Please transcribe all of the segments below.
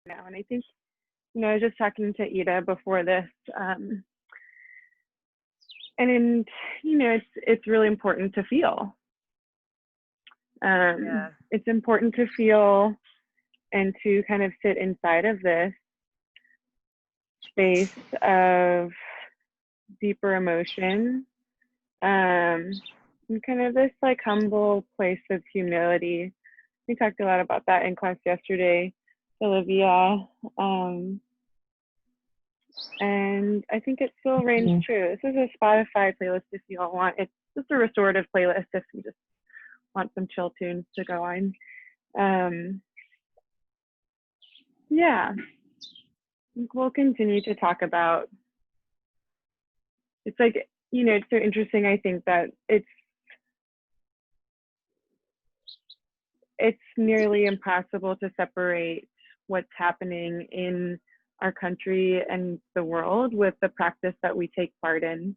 now. And I think, I was just talking to Ida before this, and it's really important to feel. Yeah. It's important to feel and to kind of sit inside of this space of deeper emotion, and kind of this like humble place of humility. We talked a lot about that in class yesterday, Olivia, and I think it still reigns true. This is a Spotify playlist if you all want. It's just a restorative playlist if you just want some chill tunes to go on. Yeah, we'll continue to talk about. It's like, it's so interesting. I think that it's nearly impossible to separate what's happening in our country and the world with the practice that we take part in.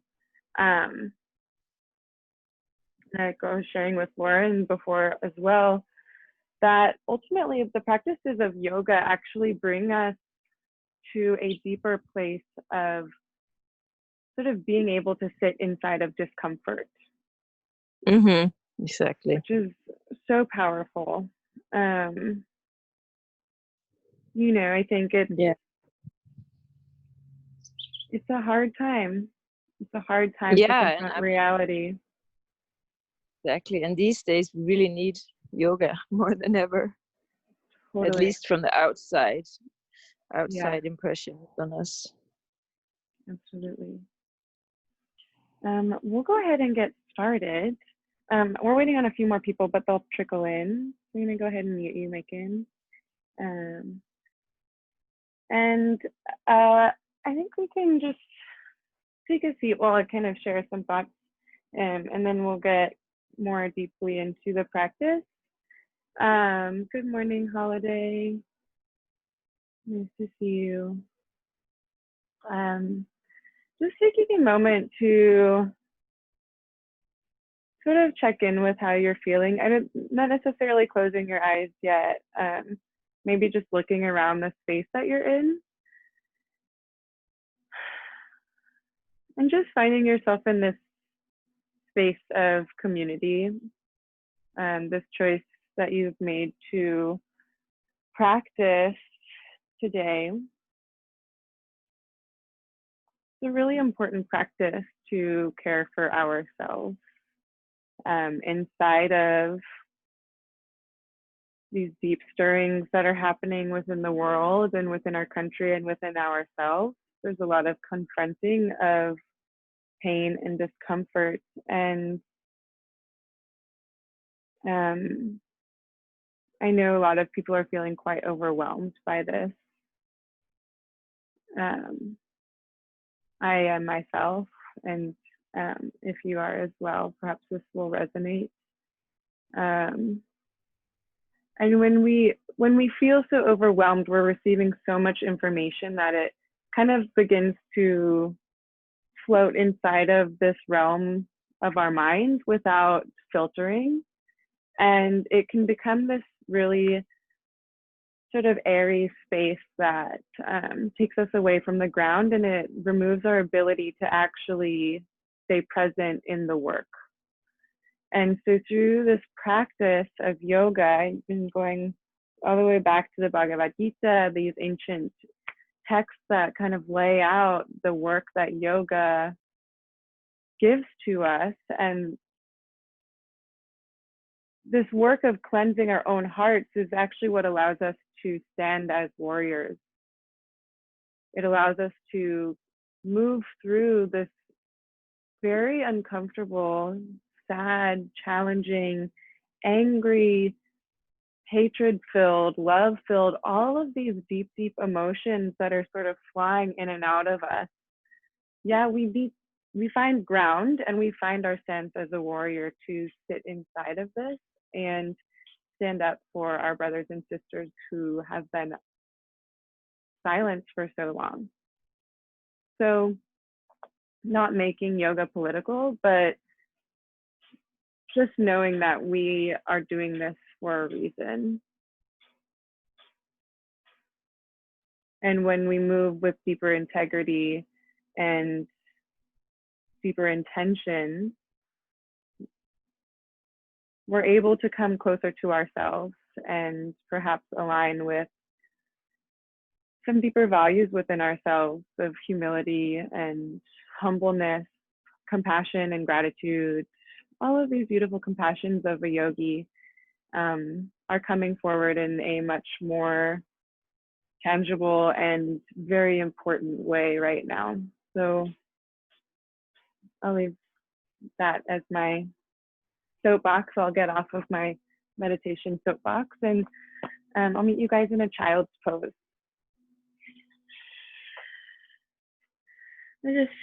Like I was sharing with Lauren before as well, that ultimately the practices of yoga actually bring us to a deeper place of sort of being able to sit inside of discomfort. Exactly. Which is so powerful. I think it's a hard time. It's a hard time to Yeah, and confront reality. exactly. And these days we really need yoga more than ever, at Totally. least from the outside Yeah, impression on us. absolutely. We'll go ahead and get started. We're waiting on a few more people, but they'll trickle in. I'm going to go ahead and mute you, Megan. Um, and I think we can just take a seat while I kind of share some thoughts, and then we'll get more deeply into the practice. Good morning, Holiday. Nice to see you. Just taking a moment to sort of check in with how you're feeling. Not necessarily closing your eyes yet. Maybe just looking around the space that you're in, and just finding yourself in this space of community. This choice that you've made to practice today. It's a really important practice to care for ourselves, inside of these deep stirrings that are happening within the world and within our country and within ourselves. There's a lot of confronting of pain and discomfort. And I know a lot of people are feeling quite overwhelmed by this. I am myself, and if you are as well, perhaps this will resonate. And when we feel so overwhelmed, we're receiving so much information that it kind of begins to float inside of this realm of our mind without filtering. And it can become this really sort of airy space that takes us away from the ground, and it removes our ability to actually stay present in the work. And so through this practice of yoga, I've been going all the way back to the Bhagavad Gita, these ancient texts that kind of lay out the work that yoga gives to us. And this work of cleansing our own hearts is actually what allows us to stand as warriors. It allows us to move through this very uncomfortable, sad, challenging, angry, hatred filled, love filled, all of these deep, deep emotions that are sort of flying in and out of us. Yeah, we find ground, and we find our sense as a warrior to sit inside of this and stand up for our brothers and sisters who have been silenced for so long. So, not making yoga political, but just knowing that we are doing this for a reason. And when we move with deeper integrity and deeper intention, we're able to come closer to ourselves and perhaps align with some deeper values within ourselves of humility and humbleness, compassion and gratitude. All of these beautiful compassions of a yogi are coming forward in a much more tangible and very important way right now. So I'll leave that as my soapbox. I'll get off of my meditation soapbox, and I'll meet you guys in a child's pose. We're just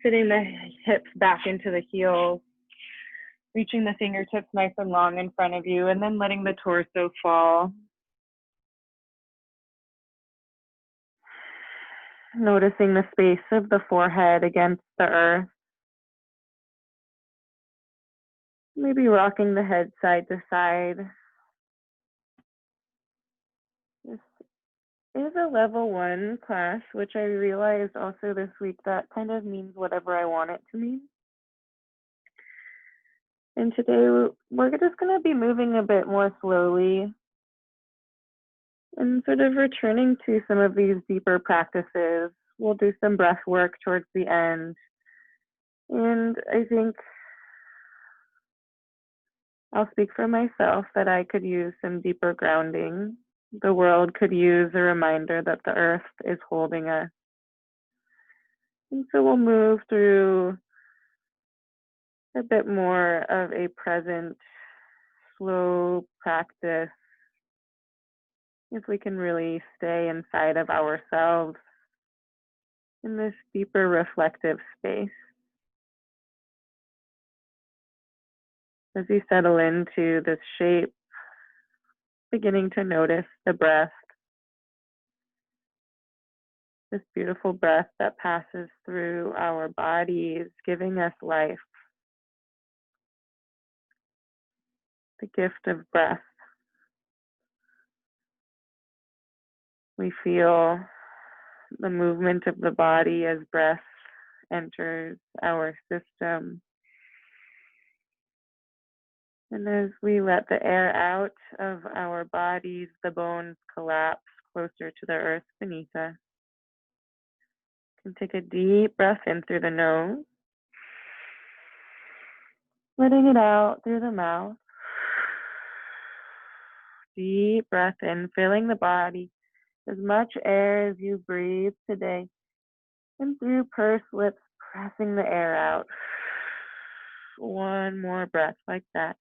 fitting the hips back into the heels, reaching the fingertips nice and long in front of you, and then letting the torso fall. Noticing the space of the forehead against the earth. Maybe rocking the head side to side. This is a level 1 class, which I realized also this week that kind of means whatever I want it to mean. And today we're just going to be moving a bit more slowly and sort of returning to some of these deeper practices. We'll do some breath work towards the end. And I think I'll speak for myself that I could use some deeper grounding. The world could use a reminder that the earth is holding us. And so we'll move through a bit more of a present, slow practice. If we can really stay inside of ourselves in this deeper reflective space. As you settle into this shape, beginning to notice the breath, this beautiful breath that passes through our bodies, giving us life. The gift of breath. We feel the movement of the body as breath enters our system. And as we let the air out of our bodies, the bones collapse closer to the earth beneath us. You can take a deep breath in through the nose, letting it out through the mouth. Deep breath in, filling the body, as much air as you breathe today, and through pursed lips, pressing the air out. One more breath like that.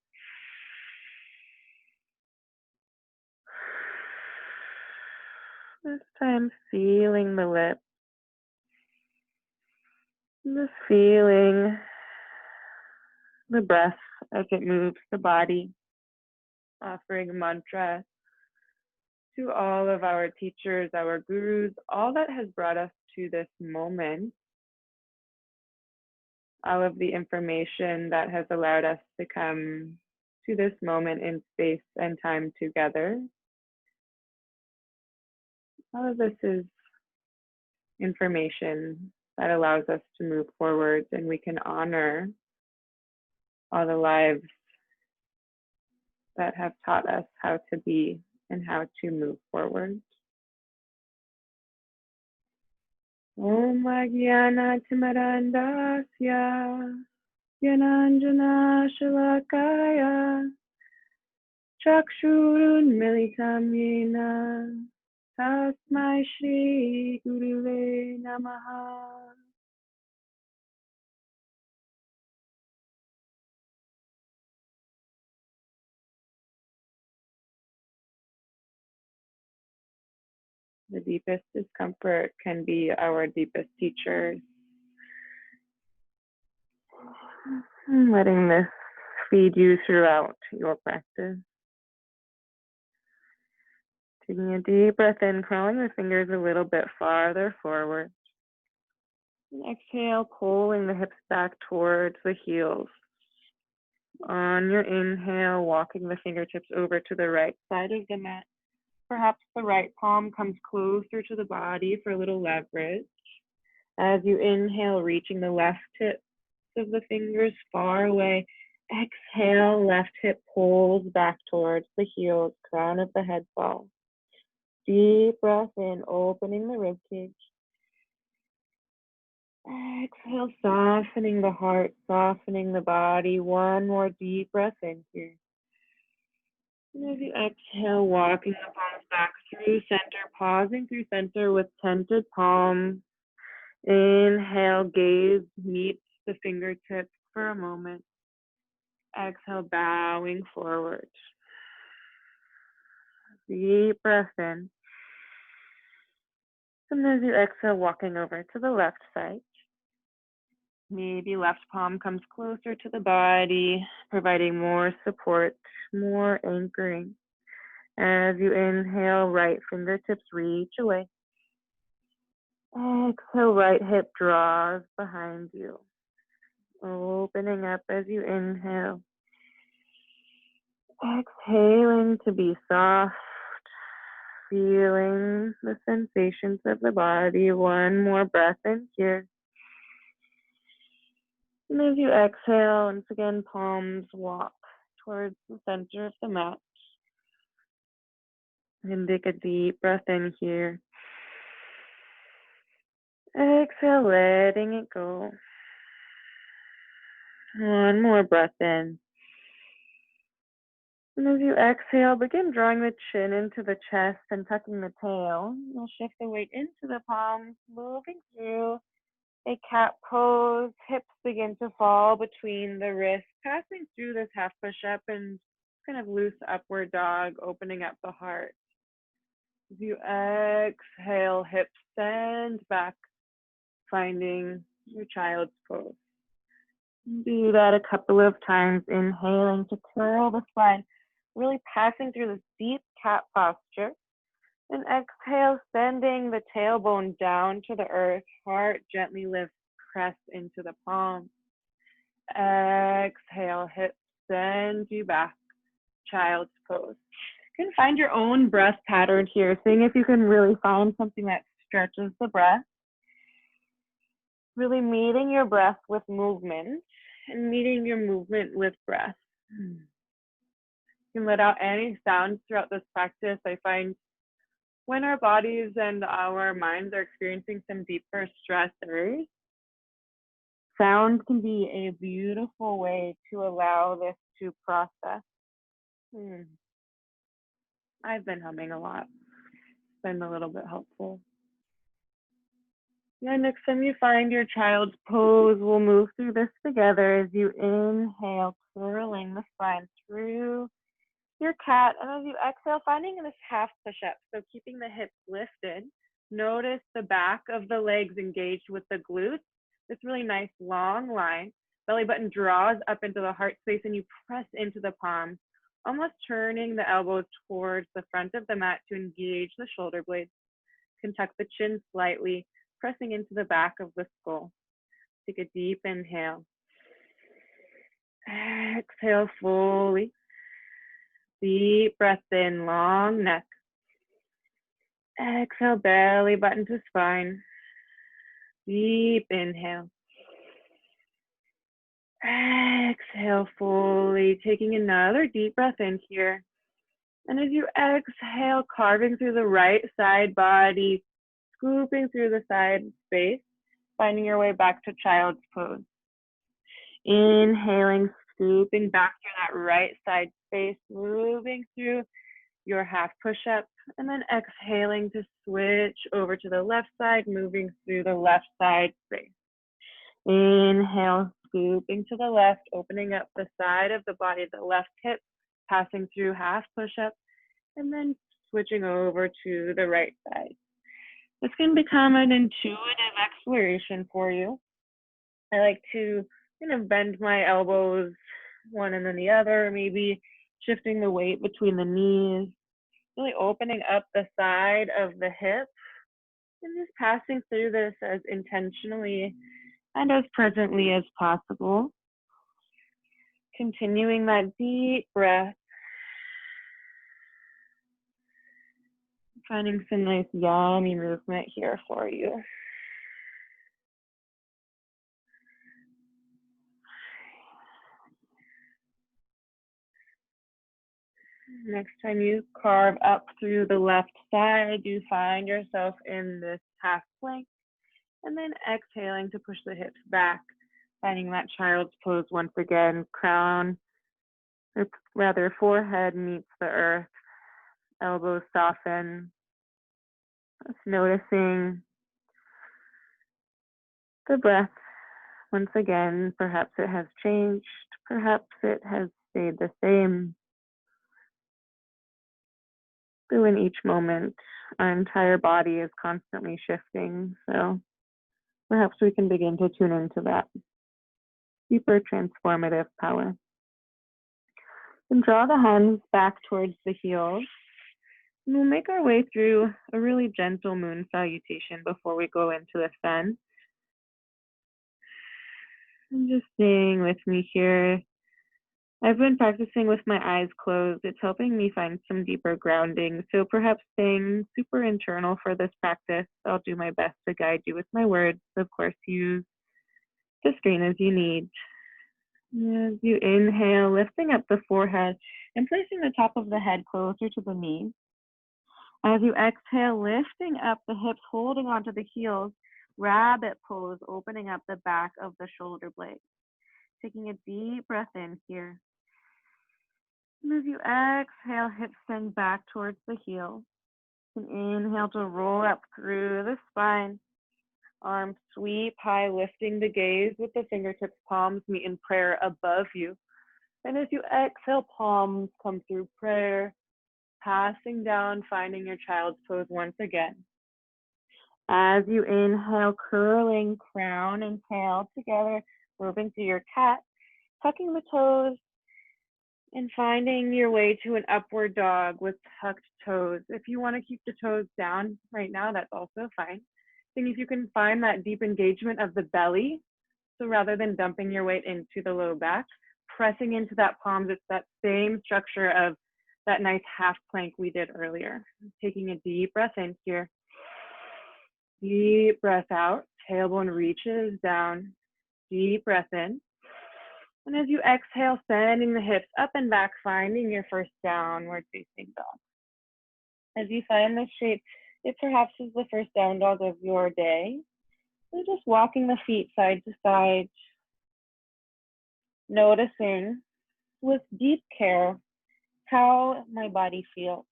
This time feeling the lips. Just feeling the breath as it moves the body. Offering a mantra to all of our teachers, our gurus, all that has brought us to this moment. All of the information that has allowed us to come to this moment in space and time together. All of this is information that allows us to move forward, and we can honor all the lives that have taught us how to be and how to move forward. Om Jnana Timarandasya Jnananjana Shalakaya Chakshurun Militam Yena Tasmai Shri Guruve Namaha. The deepest discomfort can be our deepest teachers. Letting this feed you throughout your practice. Taking a deep breath in, crawling the fingers a little bit farther forward. And exhale, pulling the hips back towards the heels. On your inhale, walking the fingertips over to the right side of the mat. Perhaps the right palm comes closer to the body for a little leverage. As you inhale, reaching the left tips of the fingers far away. Exhale, left hip pulls back towards the heels, crown of the head falls. Deep breath in, opening the rib cage. Exhale, softening the heart, softening the body. One more deep breath in here. And as you exhale, walking the palms back through center, pausing through center with tented palms. Inhale, gaze meets the fingertips for a moment. Exhale, bowing forward. Deep breath in. And as you exhale, walking over to the left side. Maybe left palm comes closer to the body, providing more support, more anchoring. As you inhale, right fingertips reach away. Exhale, right hip draws behind you. Opening up as you inhale. Exhaling to be soft, feeling the sensations of the body. One more breath in here. And as you exhale, once again, palms walk towards the center of the mat. And take a deep breath in here. Exhale, letting it go. One more breath in. And as you exhale, begin drawing the chin into the chest and tucking the tail. You'll shift the weight into the palms, moving through a cat pose. Hips begin to fall between the wrists, passing through this half push-up and kind of loose upward dog, opening up the heart. As you exhale, hips send back, finding your child's pose. Do that a couple of times, inhaling to curl the spine, really passing through this deep cat posture. And exhale, sending the tailbone down to the earth, heart gently lifts, press into the palm. Exhale, hips send you back, child's pose. You can find your own breath pattern here, seeing if you can really find something that stretches the breath. Really meeting your breath with movement and meeting your movement with breath. You can let out any sounds throughout this practice. I find when our bodies and our minds are experiencing some deeper stressors, sound can be a beautiful way to allow this to process. I've been humming a lot. It's been a little bit helpful. Yeah, next time you find your child's pose, we'll move through this together as you inhale, curling the spine through your cat. And as you exhale, finding this half push-up. So keeping the hips lifted. Notice the back of the legs engaged with the glutes. This really nice long line. Belly button draws up into the heart space and you press into the palms, almost turning the elbows towards the front of the mat to engage the shoulder blades. You can tuck the chin slightly, pressing into the back of the skull. Take a deep inhale. Exhale fully. Deep breath in, long neck. Exhale, belly button to spine. Deep inhale. Exhale fully, taking another deep breath in here. And as you exhale, carving through the right side body, scooping through the side space, finding your way back to child's pose. Inhaling, scooping back through that right side space, moving through your half push-up, and then exhaling to switch over to the left side, moving through the left side space. Inhale, scooping to the left, opening up the side of the body, the left hip, passing through half push-up, and then switching over to the right side. This can become an intuitive exploration for you. I like to kind of bend my elbows one and then the other, maybe shifting the weight between the knees, really opening up the side of the hip, and just passing through this as intentionally and as presently as possible. Continuing that deep breath. Finding some nice yummy movement here for you. Next time you carve up through the left side, you find yourself in this half plank, and then exhaling to push the hips back, finding that child's pose once again. Crown, or rather forehead meets the earth, elbows soften. Just noticing the breath. Once again, perhaps it has changed, perhaps it has stayed the same. Through in each moment, our entire body is constantly shifting, so perhaps we can begin to tune into that deeper transformative power. And draw the hands back towards the heels. And we'll make our way through a really gentle moon salutation before we go into the sun. And just staying with me here. I've been practicing with my eyes closed. It's helping me find some deeper grounding. So perhaps staying super internal for this practice. I'll do my best to guide you with my words. Of course, use the screen as you need. As you inhale, lifting up the forehead and placing the top of the head closer to the knees. As you exhale, lifting up the hips, holding onto the heels, rabbit pose, opening up the back of the shoulder blades. Taking a deep breath in here. And as you exhale, hips send back towards the heels. And inhale to roll up through the spine. Arms sweep high, lifting the gaze with the fingertips, palms meet in prayer above you. And as you exhale, palms come through prayer, passing down, finding your child's pose once again. As you inhale, curling crown and tail together, moving to your cat, tucking the toes, and finding your way to an upward dog with tucked toes. If you want to keep the toes down right now, that's also fine. Seeing if you can find that deep engagement of the belly. So rather than dumping your weight into the low back, pressing into that palms, it's that same structure of that nice half plank we did earlier. Taking a deep breath in here. Deep breath out, tailbone reaches down. Deep breath in. And as you exhale, sending the hips up and back, finding your first downward facing dog. As you find this shape, it perhaps is the first down dog of your day. So just walking the feet side to side, noticing with deep care how my body feels.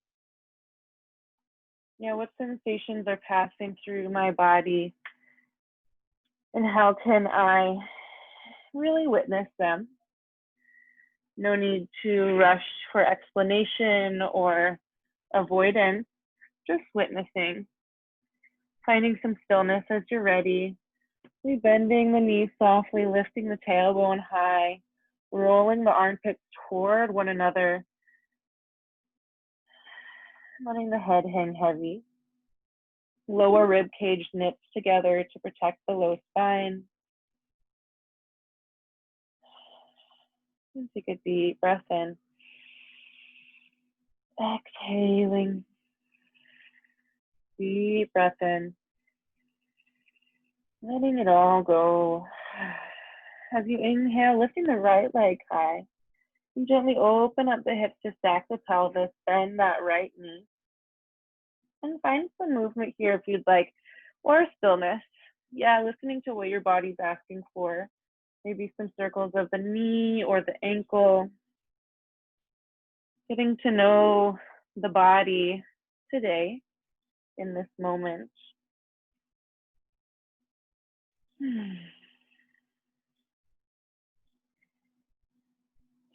What sensations are passing through my body, and how can I really witness them? No need to rush for explanation or avoidance, just witnessing. Finding some stillness as you're ready. Bending the knees softly, lifting the tailbone high, rolling the armpits toward one another, letting the head hang heavy. Lower rib cage nips together to protect the low spine. And take a deep breath in. Exhaling. Deep breath in. Letting it all go. As you inhale, lifting the right leg high. And gently open up the hips to stack the pelvis, bend that right knee. And find some movement here if you'd like, or stillness. Listening to what your body's asking for. Maybe some circles of the knee or the ankle. Getting to know the body today in this moment.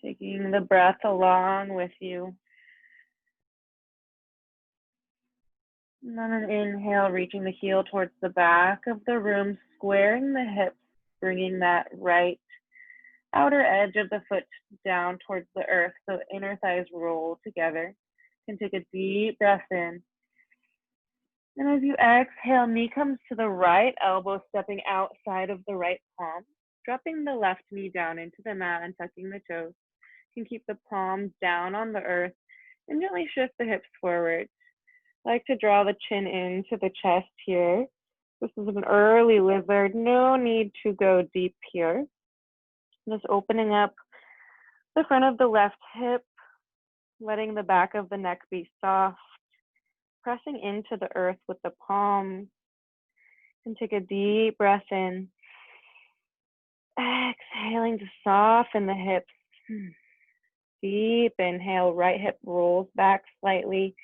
Taking the breath along with you. And on an inhale, reaching the heel towards the back of the room, squaring the hips, bringing that right outer edge of the foot down towards the earth so inner thighs roll together. You can take a deep breath in. And as you exhale, knee comes to the right elbow, stepping outside of the right palm, dropping the left knee down into the mat and tucking the toes. You can keep the palms down on the earth and gently shift the hips forward. I like to draw the chin into the chest here. This is an early lizard. No need to go deep here. Just opening up the front of the left hip, letting the back of the neck be soft, pressing into the earth with the palms. And take a deep breath in. Exhaling to soften the hips. Deep inhale, right hip rolls back slightly.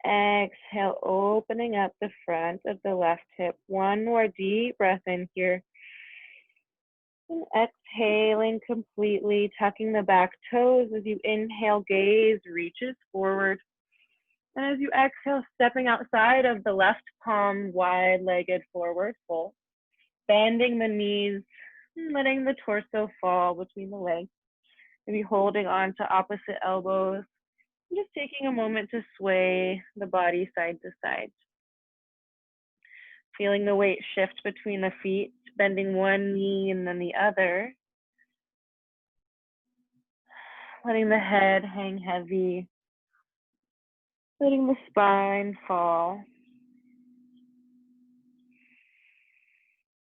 Exhale, opening up the front of the left hip. One more deep breath in here. And exhaling completely, tucking the back toes as you inhale, gaze reaches forward. And as you exhale, stepping outside of the left palm, wide-legged forward fold. Bending the knees, letting the torso fall between the legs. Maybe holding on to opposite elbows. Just taking a moment to sway the body side to side. Feeling the weight shift between the feet, bending one knee and then the other. Letting the head hang heavy. Letting the spine fall.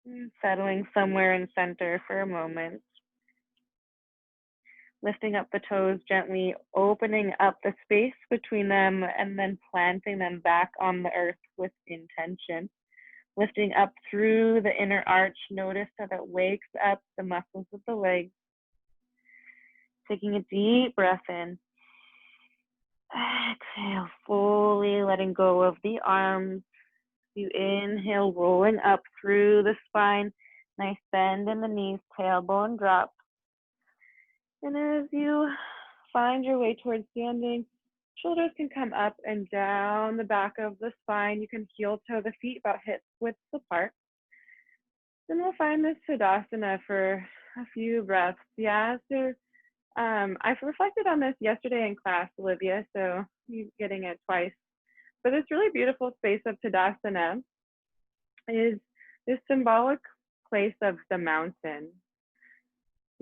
And settling somewhere in center for a moment. Lifting up the toes gently, opening up the space between them, and then planting them back on the earth with intention. Lifting up through the inner arch, notice how that wakes up the muscles of the legs. Taking a deep breath in. Exhale, fully letting go of the arms. You inhale, rolling up through the spine. Nice bend in the knees, tailbone drop. And as you find your way towards standing, shoulders can come up and down the back of the spine. You can heel toe the feet about hip width apart. Then we'll find this Tadasana for a few breaths. Yeah, so I've reflected on this yesterday in class, Olivia, so you're getting it twice. But this really beautiful space of Tadasana is this symbolic place of the mountain.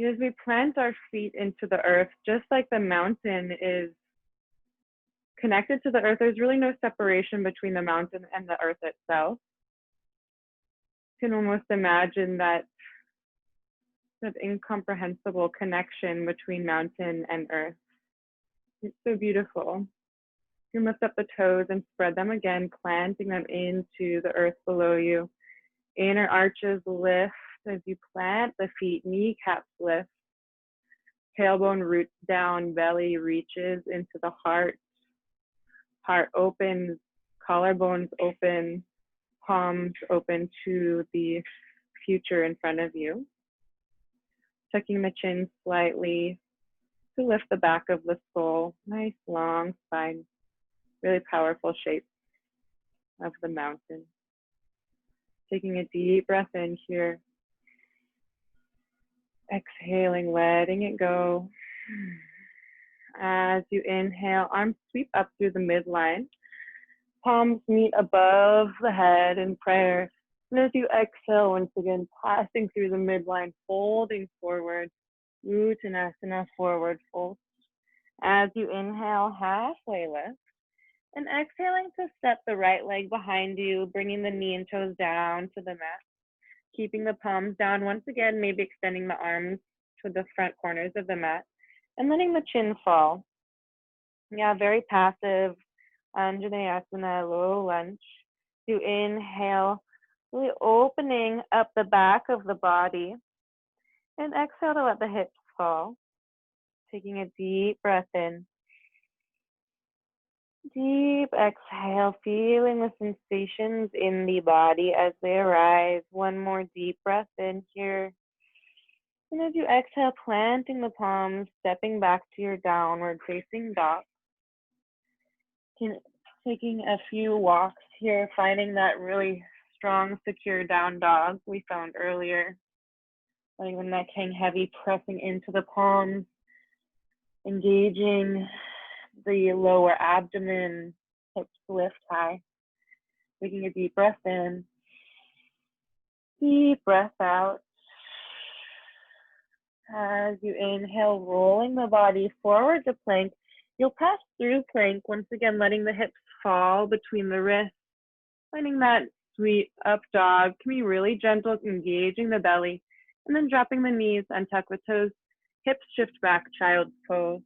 As we plant our feet into the earth, just like the mountain is connected to the earth, there's really no separation between the mountain and the earth itself. You can almost imagine that incomprehensible connection between mountain and earth. It's so beautiful. You lift up the toes and spread them again, planting them into the earth below you. Inner arches lift as you plant the feet, kneecaps lift. Tailbone roots down, belly reaches into the heart. Heart opens, collarbones open, palms open to the future in front of you. Tucking the chin slightly to lift the back of the skull. Nice long spine. Really powerful shape of the mountain. Taking a deep breath in here. Exhaling, letting it go. As you inhale, arms sweep up through the midline. Palms meet above the head in prayer. And as you exhale, once again, passing through the midline, folding forward. Uttanasana, forward fold. As you inhale, halfway lift. And exhaling to step the right leg behind you, bringing the knee and toes down to the mat. Keeping the palms down once again, maybe extending the arms to the front corners of the mat. And letting the chin fall. Yeah, very passive. Anjaneyasana, low lunge. You inhale, really opening up the back of the body. And exhale to let the hips fall. Taking a deep breath in. Deep exhale, feeling the sensations in the body as they arise. One more deep breath in here. And as you exhale, planting the palms, stepping back to your downward facing dog. Taking a few walks here, finding that really strong, secure down dog we found earlier. Letting the neck hang heavy, pressing into the palms, engaging the lower abdomen, hips lift high. Taking a deep breath in, deep breath out. As you inhale, rolling the body forward to plank. You'll pass through plank, once again letting the hips fall between the wrists, finding that sweet up dog. Can be really gentle, engaging the belly, and then dropping the knees, untuck the toes, hips shift back, child's pose.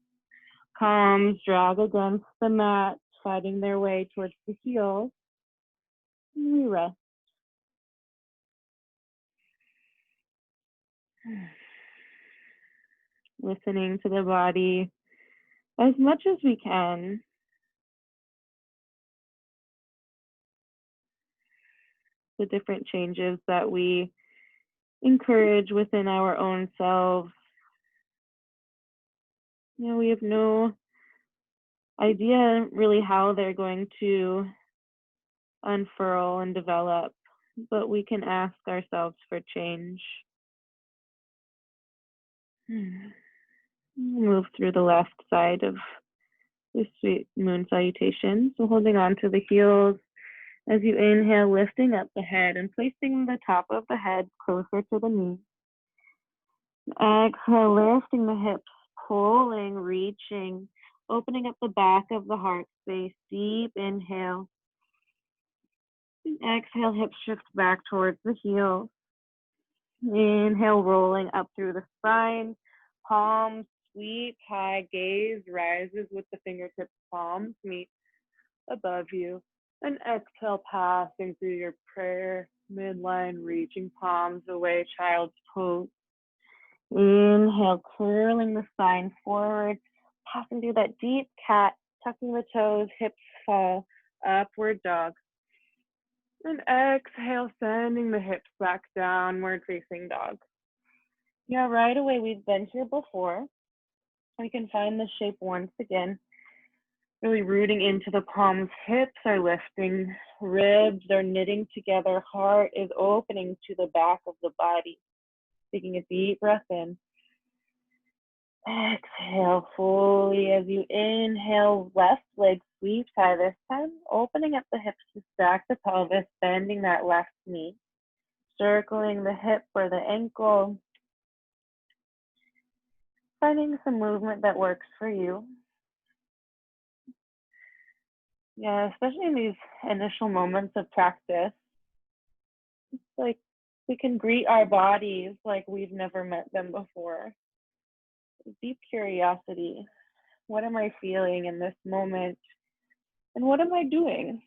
Palms drag against the mat, fighting their way towards the heels. And we rest. Listening to the body as much as we can. The different changes that we encourage within our own selves. We have no idea really how they're going to unfurl and develop, but we can ask ourselves for change. Move through the left side of the sweet moon salutation. So holding on to the heels as you inhale, lifting up the head and placing the top of the head closer to the knee. Exhale, lifting the hips, pulling, reaching, opening up the back of the heart space. Deep inhale. And exhale, hips shift back towards the heels. Inhale, rolling up through the spine. Palms sweep high, gaze rises with the fingertips, palms meet above you. And exhale, passing through your prayer midline, reaching palms away, child's pose. Inhale, curling the spine forward, passing through that deep cat, tucking the toes, hips fall, upward dog. And exhale, sending the hips back, downward facing dog. Right away, we've been here before. We can find the shape once again. Really rooting into the palms, hips are lifting, ribs are knitting together, heart is opening to the back of the body. Taking a deep breath in. Exhale fully as you inhale, left leg sweeps high this time, opening up the hips to stack the pelvis, bending that left knee, circling the hip or the ankle, finding some movement that works for you. Especially in these initial moments of practice, it's like we can greet our bodies like we've never met them before. Deep curiosity. What am I feeling in this moment? And what am I doing?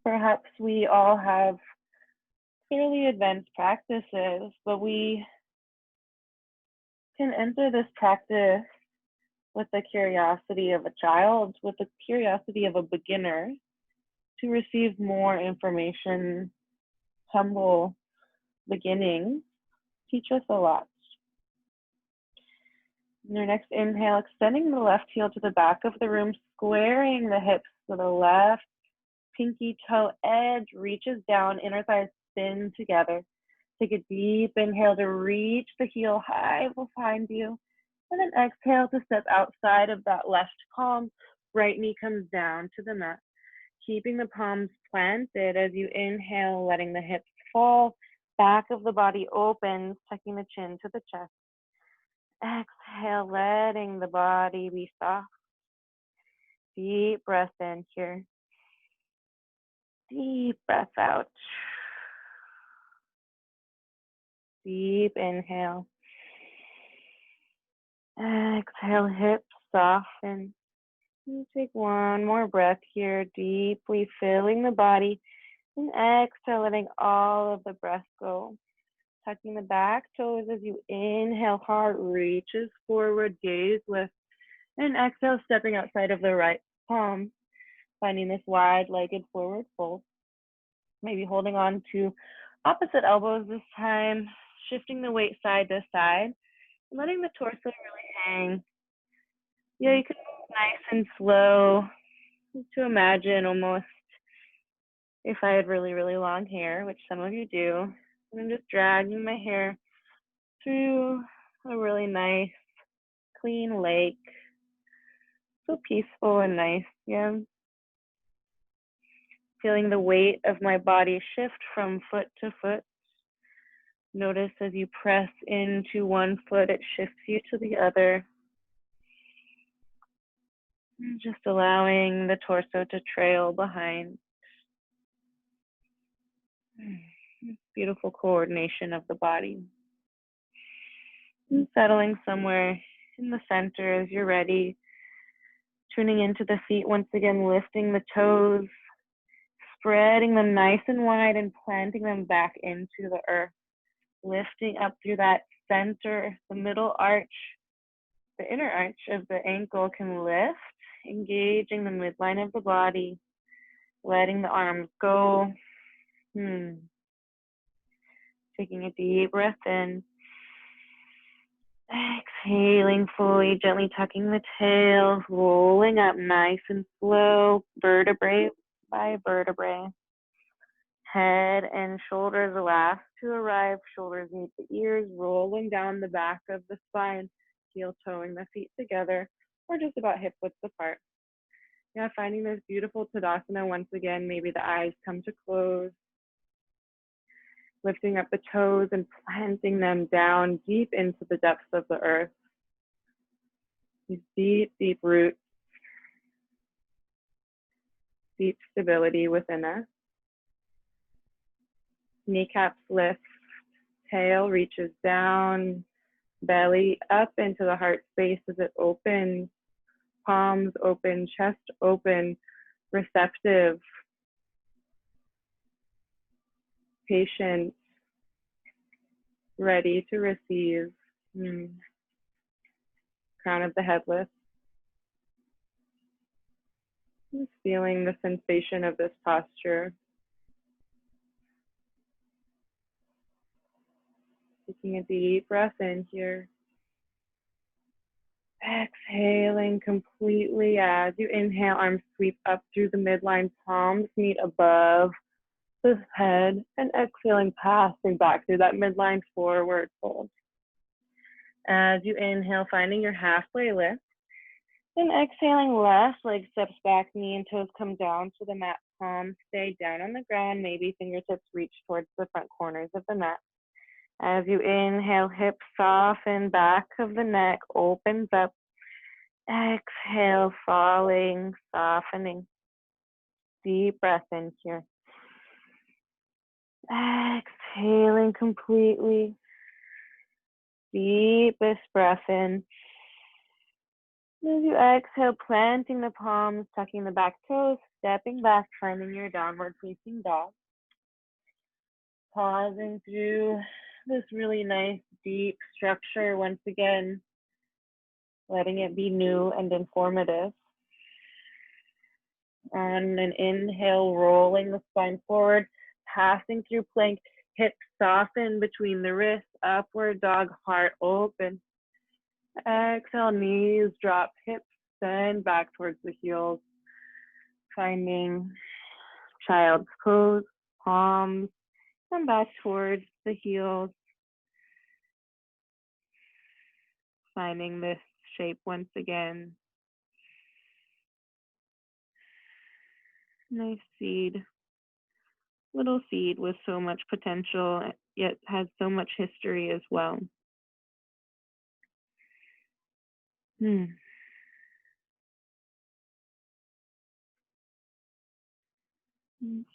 Perhaps we all have fairly advanced practices, but we can enter this practice with the curiosity of a child, with the curiosity of a beginner, to receive more information. Humble beginnings teach us a lot. In your next inhale, extending the left heel to the back of the room, squaring the hips to the left pinky toe edge reaches down, inner thighs spin together. Take a deep inhale to reach the heel high behind you. And then exhale to step outside of that left palm. Right knee comes down to the mat. Keeping the palms planted as you inhale, letting the hips fall. Back of the body opens, tucking the chin to the chest. Exhale, letting the body be soft. Deep breath in here. Deep breath out. Deep inhale. Exhale, hips soften. You take one more breath here, deeply filling the body. And exhale, letting all of the breath go. Tucking the back toes as you inhale, heart reaches forward, gaze lifts. And exhale, stepping outside of the right palm. Finding this wide-legged forward fold. Maybe holding on to opposite elbows this time. Shifting the weight side to side. Letting the torso really hang. You can move nice and slow. To imagine almost if I had really, really long hair, which some of you do. I'm just dragging my hair through a really nice, clean lake. So peaceful and nice, Feeling the weight of my body shift from foot to foot. Notice as you press into one foot, it shifts you to the other. And just allowing the torso to trail behind. Beautiful coordination of the body. And settling somewhere in the center as you're ready. Tuning into the feet once again, lifting the toes, spreading them nice and wide and planting them back into the earth. Lifting up through that center, the middle arch, the inner arch of the ankle can lift, engaging the midline of the body, letting the arms go. Taking a deep breath in. Exhaling fully, gently tucking the tail, rolling up nice and slow, vertebrae by vertebrae. Head and shoulders last to arrive, shoulders meet the ears, rolling down the back of the spine, heel toeing the feet together, or just about hip width apart. Yeah, finding this beautiful Tadasana once again, maybe the eyes come to close. Lifting up the toes and planting them down deep into the depths of the earth. These deep, deep roots, deep stability within us. Kneecaps lift, tail reaches down, belly up into the heart space as it opens, palms open, chest open, receptive, patient, ready to receive. Crown of the head lift. Just feeling the sensation of this posture. Taking a deep breath in here. Exhaling completely as you inhale, arms sweep up through the midline, palms meet above the head, and exhaling, passing back through that midline forward fold. As you inhale, finding your halfway lift, then exhaling, left leg steps back, knee and toes come down to the mat, palms stay down on the ground, maybe fingertips reach towards the front corners of the mat. As you inhale, hips soften, back of the neck opens up. Exhale, falling, softening. Deep breath in here. Exhaling completely. Deepest breath in. As you exhale, planting the palms, tucking the back toes, stepping back, finding your downward facing dog. Pausing through this really nice deep structure once again, letting it be new and informative. On an inhale, rolling the spine forward, passing through plank, hips soften between the wrists, upward dog, heart open. Exhale, knees drop, hips bend back towards the heels. Finding child's pose, palms come back towards the heels. Finding this shape once again. Nice seed. Little seed with so much potential, yet has so much history as well.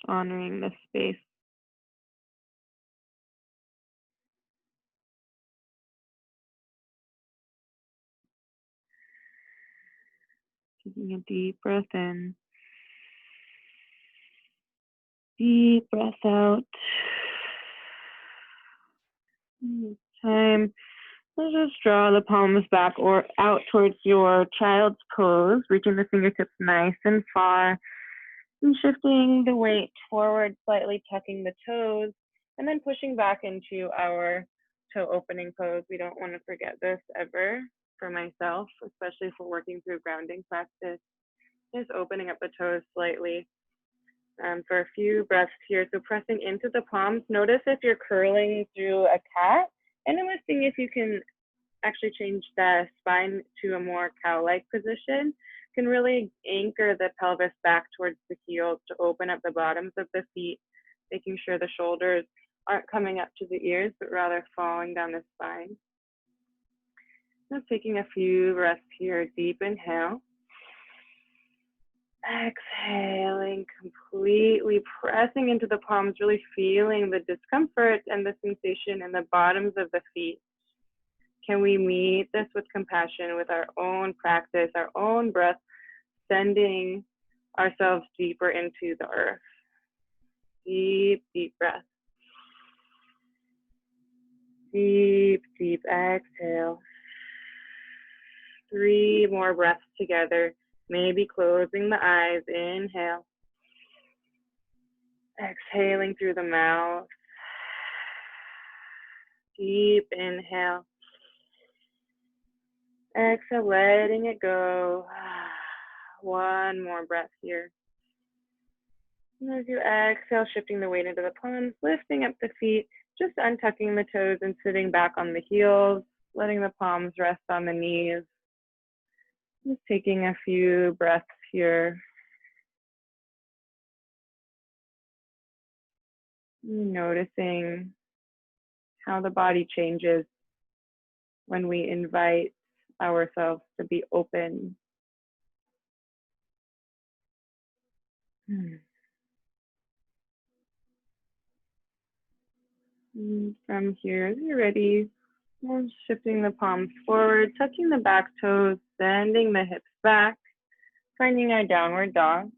Honoring this space. Taking a deep breath in. Deep breath out. Time. Let's just draw the palms back or out towards your child's pose, reaching the fingertips nice and far, and shifting the weight forward slightly, tucking the toes, and then pushing back into our toe opening pose. We don't want to forget this ever for myself, especially for working through grounding practice. Just opening up the toes slightly for a few breaths here. So pressing into the palms. Notice if you're curling through a cat, and then seeing if you can actually change the spine to a more cow-like position. Can really anchor the pelvis back towards the heels to open up the bottoms of the feet, making sure the shoulders aren't coming up to the ears, but rather falling down the spine. Now taking a few breaths here, deep inhale. Exhaling, completely pressing into the palms, really feeling the discomfort and the sensation in the bottoms of the feet. Can we meet this with compassion, with our own practice, our own breath, sending ourselves deeper into the earth? Deep, deep breath. Deep, deep exhale. 3 more breaths together. Maybe closing the eyes. Inhale. Exhaling through the mouth. Deep inhale. Exhale, letting it go. 1 more breath here. And as you exhale, shifting the weight into the palms, lifting up the feet, just untucking the toes and sitting back on the heels, letting the palms rest on the knees. Just taking a few breaths here. Noticing how the body changes when we invite ourselves to be open. And from here, as you're ready, we're shifting the palms forward, tucking the back toes, bending the hips back, finding our downward dog.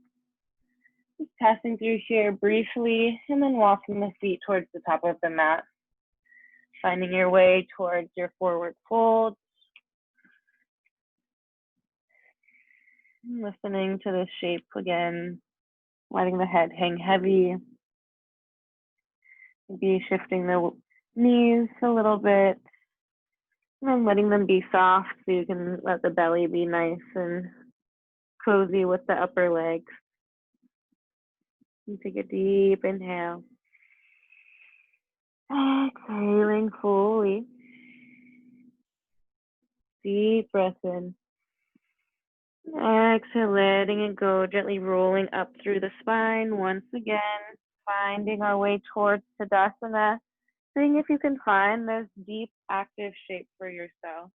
Just passing through here briefly, and then walking the feet towards the top of the mat. Finding your way towards your forward fold. Listening to the shape again, letting the head hang heavy. Maybe shifting the knees a little bit, and then letting them be soft so you can let the belly be nice and cozy with the upper legs. And take a deep inhale. Exhaling fully. Deep breath in. Exhale, letting it go, gently rolling up through the spine. Once again, finding our way towards Tadasana. Seeing if you can find this deep, active shape for yourself.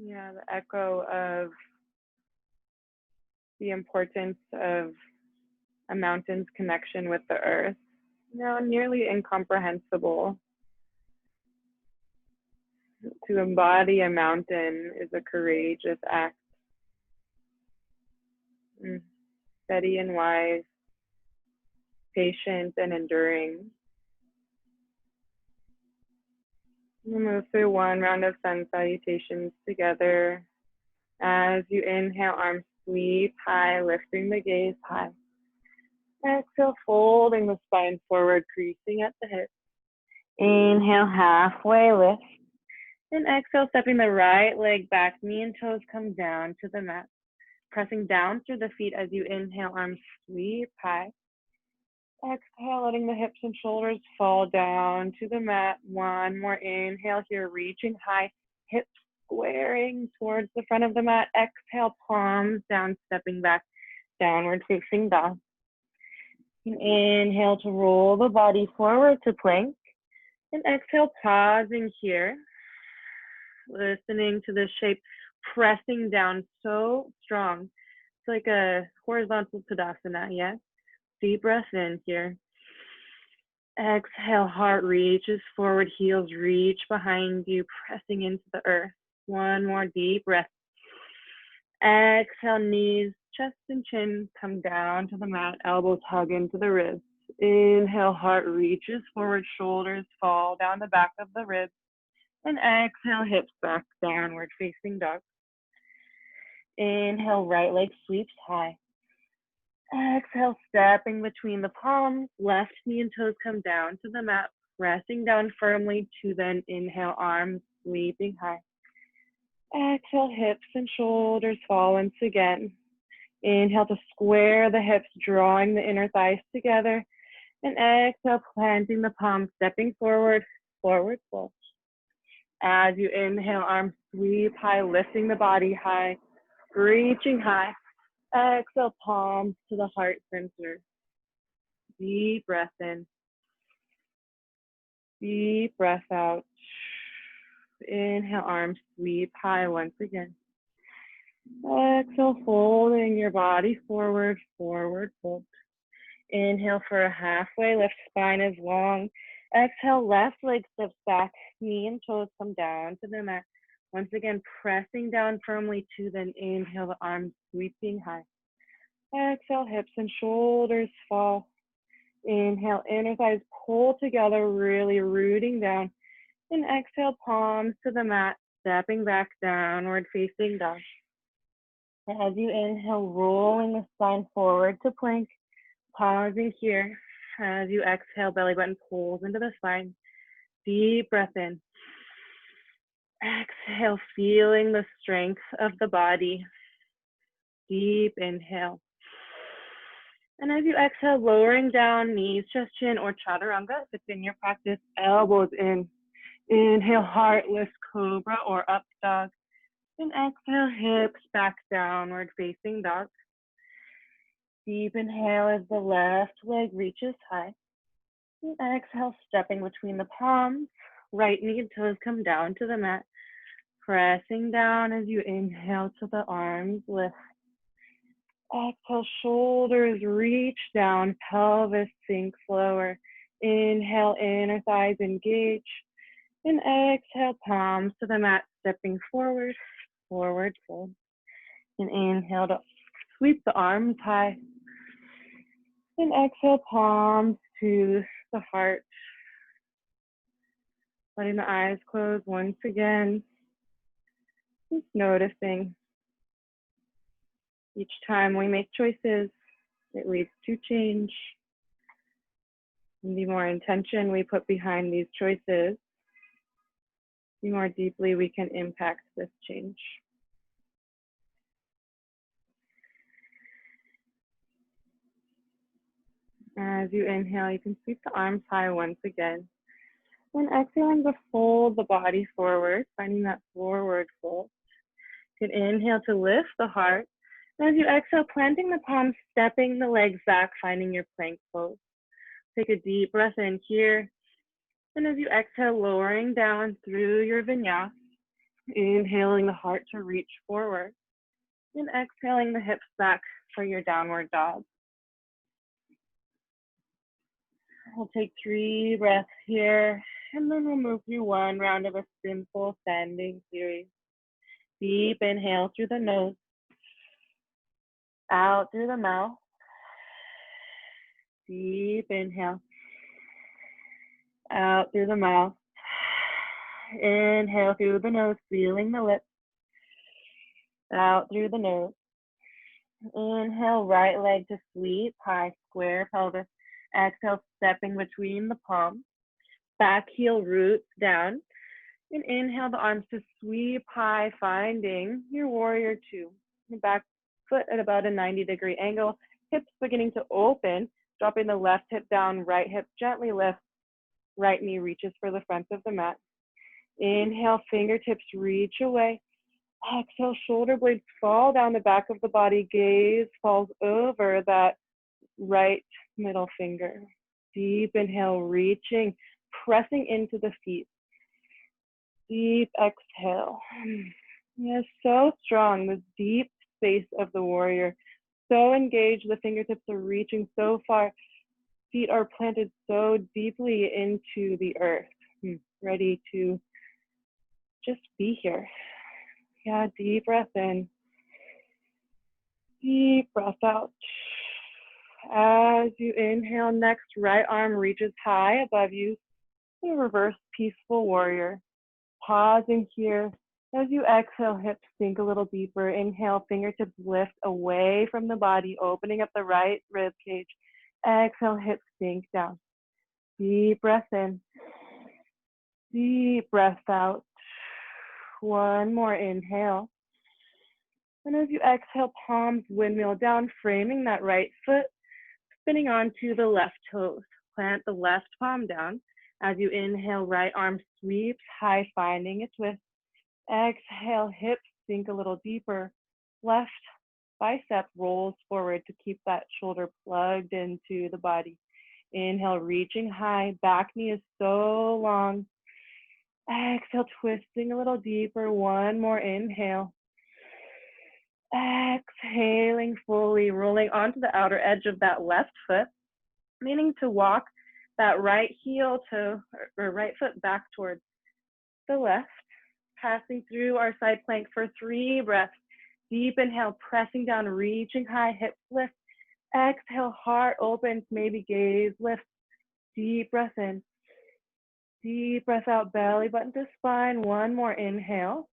Yeah, the echo of the importance of a mountain's connection with the earth. Nearly incomprehensible. To embody a mountain is a courageous act. Steady and wise, patient and enduring. We'll move through 1 round of sun salutations together. As you inhale, arms sweep high, lifting the gaze high. Exhale, folding the spine forward, creasing at the hips. Inhale, halfway lift. And exhale, stepping the right leg back, knee and toes come down to the mat. Pressing down through the feet as you inhale, arms sweep high. Exhale, letting the hips and shoulders fall down to the mat. 1 more inhale here, reaching high, hips squaring towards the front of the mat. Exhale, palms down, stepping back, downward facing dog. And inhale to roll the body forward to plank. And exhale, pausing here, listening to the shape, pressing down so strong. It's like a horizontal Tadasana, yes? Deep breath in here. Exhale, heart reaches forward, heels reach behind you, pressing into the earth. 1 more deep breath. Exhale, knees, chest and chin come down to the mat, elbows hug into the ribs. Inhale, heart reaches forward, shoulders fall down the back of the ribs. And exhale, hips back, downward facing dog. Inhale, right leg sweeps high. Exhale, stepping between the palms, left knee and toes come down to the mat, pressing down firmly to then inhale, arms sweeping high. Exhale, hips and shoulders fall once again. Inhale to square the hips, drawing the inner thighs together. And exhale, planting the palms, stepping forward, forward fold. As you inhale, arms sweep high, lifting the body high, reaching high. Exhale, palms to the heart center. Deep breath in. Deep breath out. Inhale, arms sweep high once again. Exhale, folding your body forward, forward, fold. Inhale for a halfway lift, spine is long. Exhale, left leg steps back, knee and toes come down to the mat. Once again, pressing down firmly to then inhale, the arms sweeping high. Exhale, hips and shoulders fall. Inhale, inner thighs pull together, really rooting down. And exhale, palms to the mat, stepping back, downward facing dog. As you inhale, rolling the spine forward to plank, pausing here. As you exhale, belly button pulls into the spine. Deep breath in. Exhale, feeling the strength of the body. Deep inhale. And as you exhale, lowering down, knees, chest, chin, or chaturanga, if it's in your practice, elbows in. Inhale, heart lift, cobra or up dog. And exhale, hips back, downward facing dog. Deep inhale as the left leg reaches high. And exhale, stepping between the palms. Right knee and toes come down to the mat. Pressing down as you inhale to the arms lift. Exhale, shoulders reach down, pelvis sinks lower. Inhale, inner thighs engage. And exhale, palms to the mat, stepping forward, forward fold. And inhale to sweep the arms high. And exhale, palms to the heart. Letting the eyes close once again. Just noticing. Each time we make choices, it leads to change. And the more intention we put behind these choices, the more deeply we can impact this change. As you inhale, you can sweep the arms high once again. And exhaling to fold the body forward, finding that forward fold. You can inhale to lift the heart. And as you exhale, planting the palms, stepping the legs back, finding your plank pose. Take a deep breath in here. And as you exhale, lowering down through your vinyasa, inhaling the heart to reach forward. And exhaling the hips back for your downward dog. We'll take 3 breaths here, and then we'll move through one round of a simple standing series. Deep inhale through the nose, out through the mouth. Deep inhale, out through the mouth. Inhale through the nose, feeling the lips. Out through the nose. Inhale, right leg to sweep high, square pelvis. Exhale, stepping between the palms. Back heel roots down. And inhale the arms to sweep high, finding your warrior 2. The back foot at about a 90-degree angle. Hips beginning to open, dropping the left hip down, right hip gently lift. Right knee reaches for the front of the mat. Inhale, fingertips reach away. Exhale, shoulder blades fall down the back of the body. Gaze falls over that right middle finger. Deep inhale, reaching, pressing into the feet. Deep exhale. Yes, so strong, the deep space of the warrior. So engaged, the fingertips are reaching so far. Feet are planted so deeply into the earth. Ready to just be here. Yeah, deep breath in. Deep breath out. As you inhale, next right arm reaches high above you. Reverse peaceful warrior. Pausing here. As you exhale, hips sink a little deeper. Inhale, fingertips lift away from the body, opening up the right rib cage. Exhale, hips sink down. Deep breath in. Deep breath out. One more inhale. And as you exhale, palms windmill down, framing that right foot, spinning onto the left toes. Plant the left palm down. As you inhale, right arm sweeps high, finding a twist. Exhale, hips sink a little deeper. Left bicep rolls forward to keep that shoulder plugged into the body. Inhale, reaching high. Back knee is so long. Exhale, twisting a little deeper. One more inhale. Exhaling fully, rolling onto the outer edge of that left foot, meaning to walk that right heel to, or right foot back towards the left, passing through our side plank for 3 breaths. Deep inhale, pressing down, reaching high, hips lift. Exhale, heart opens, maybe gaze lifts. Deep breath in. Deep breath out, belly button to spine. One more inhale.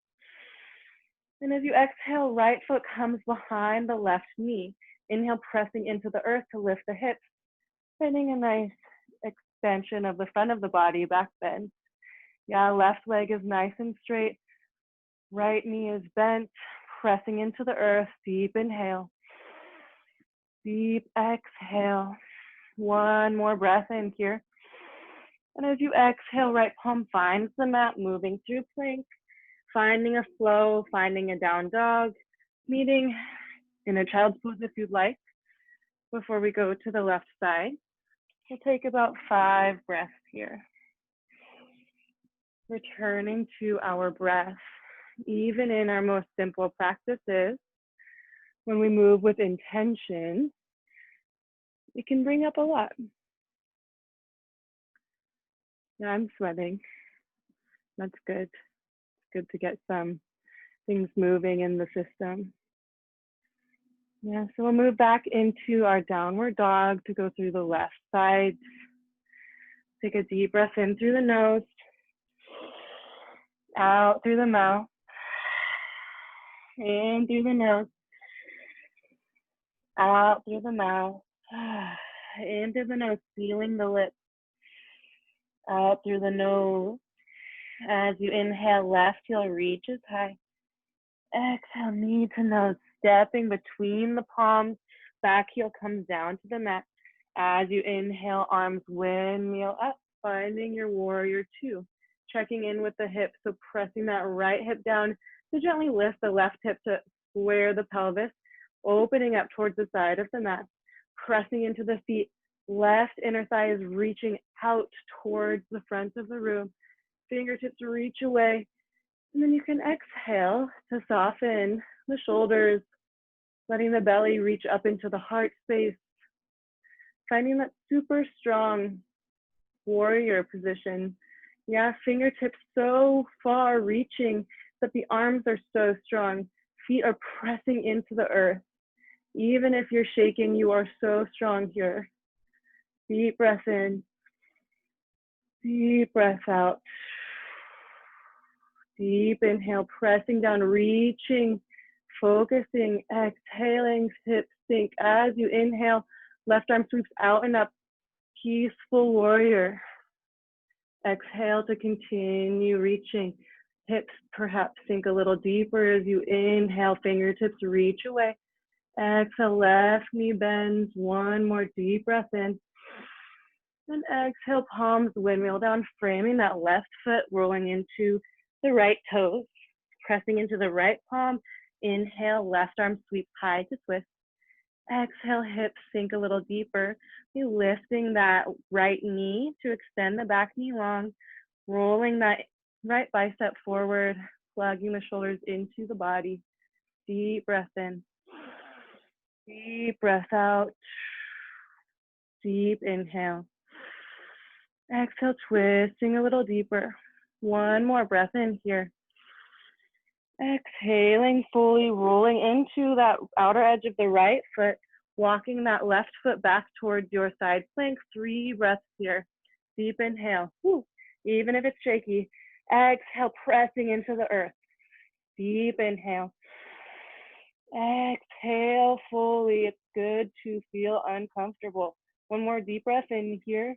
And as you exhale, right foot comes behind the left knee. Inhale, pressing into the earth to lift the hips. Finding a nice extension of the front of the body, back bend. Yeah, left leg is nice and straight. Right knee is bent, pressing into the earth. Deep inhale. Deep exhale. One more breath in here. And as you exhale, right palm finds the mat, moving through plank, finding a flow, finding a down dog, meeting in a child's pose if you'd like. Before we go to the left side, we'll take about 5 breaths here. Returning to our breath, even in our most simple practices, when we move with intention, it can bring up a lot. Yeah, I'm sweating. That's good. It's good to get some things moving in the system. Yeah, so we'll move back into our downward dog to go through the left side. Take a deep breath in through the nose, out through the mouth, in through the nose, out through the mouth, in through the nose, feeling the lips, out through the nose. As you inhale, left heel reaches high. Exhale, knee to nose, stepping between the palms. Back heel comes down to the mat. As you inhale, arms windmill up, finding your warrior 2. Checking in with the hips, so pressing that right hip down to gently lift the left hip to square the pelvis, opening up towards the side of the mat. Pressing into the feet, left inner thigh is reaching out towards the front of the room. Fingertips reach away. And then you can exhale to soften the shoulders, letting the belly reach up into the heart space, finding that super strong warrior position. Yeah, fingertips so far reaching that the arms are so strong. Feet are pressing into the earth. Even if you're shaking, you are so strong here. Deep breath in, deep breath out. Deep inhale, pressing down, reaching, focusing, exhaling, hips sink. As you inhale, left arm sweeps out and up, peaceful warrior. Exhale to continue reaching. Hips perhaps sink a little deeper as you inhale, fingertips reach away. Exhale, left knee bends. One more deep breath in. And exhale, palms windmill down, framing that left foot, rolling into the right toes, pressing into the right palm. Inhale, left arm sweeps high to twist. Exhale, hips sink a little deeper. You're lifting that right knee to extend the back knee long, rolling that right bicep forward, plugging the shoulders into the body. Deep breath in. Deep breath out. Deep inhale. Exhale, twisting a little deeper. One more breath in here. Exhaling, fully rolling into that outer edge of the right foot, walking that left foot back towards your side plank. 3 breaths here. Deep inhale. Woo. Even if it's shaky. Exhale, pressing into the earth. Deep inhale. Exhale fully. It's good to feel uncomfortable. One more deep breath in here.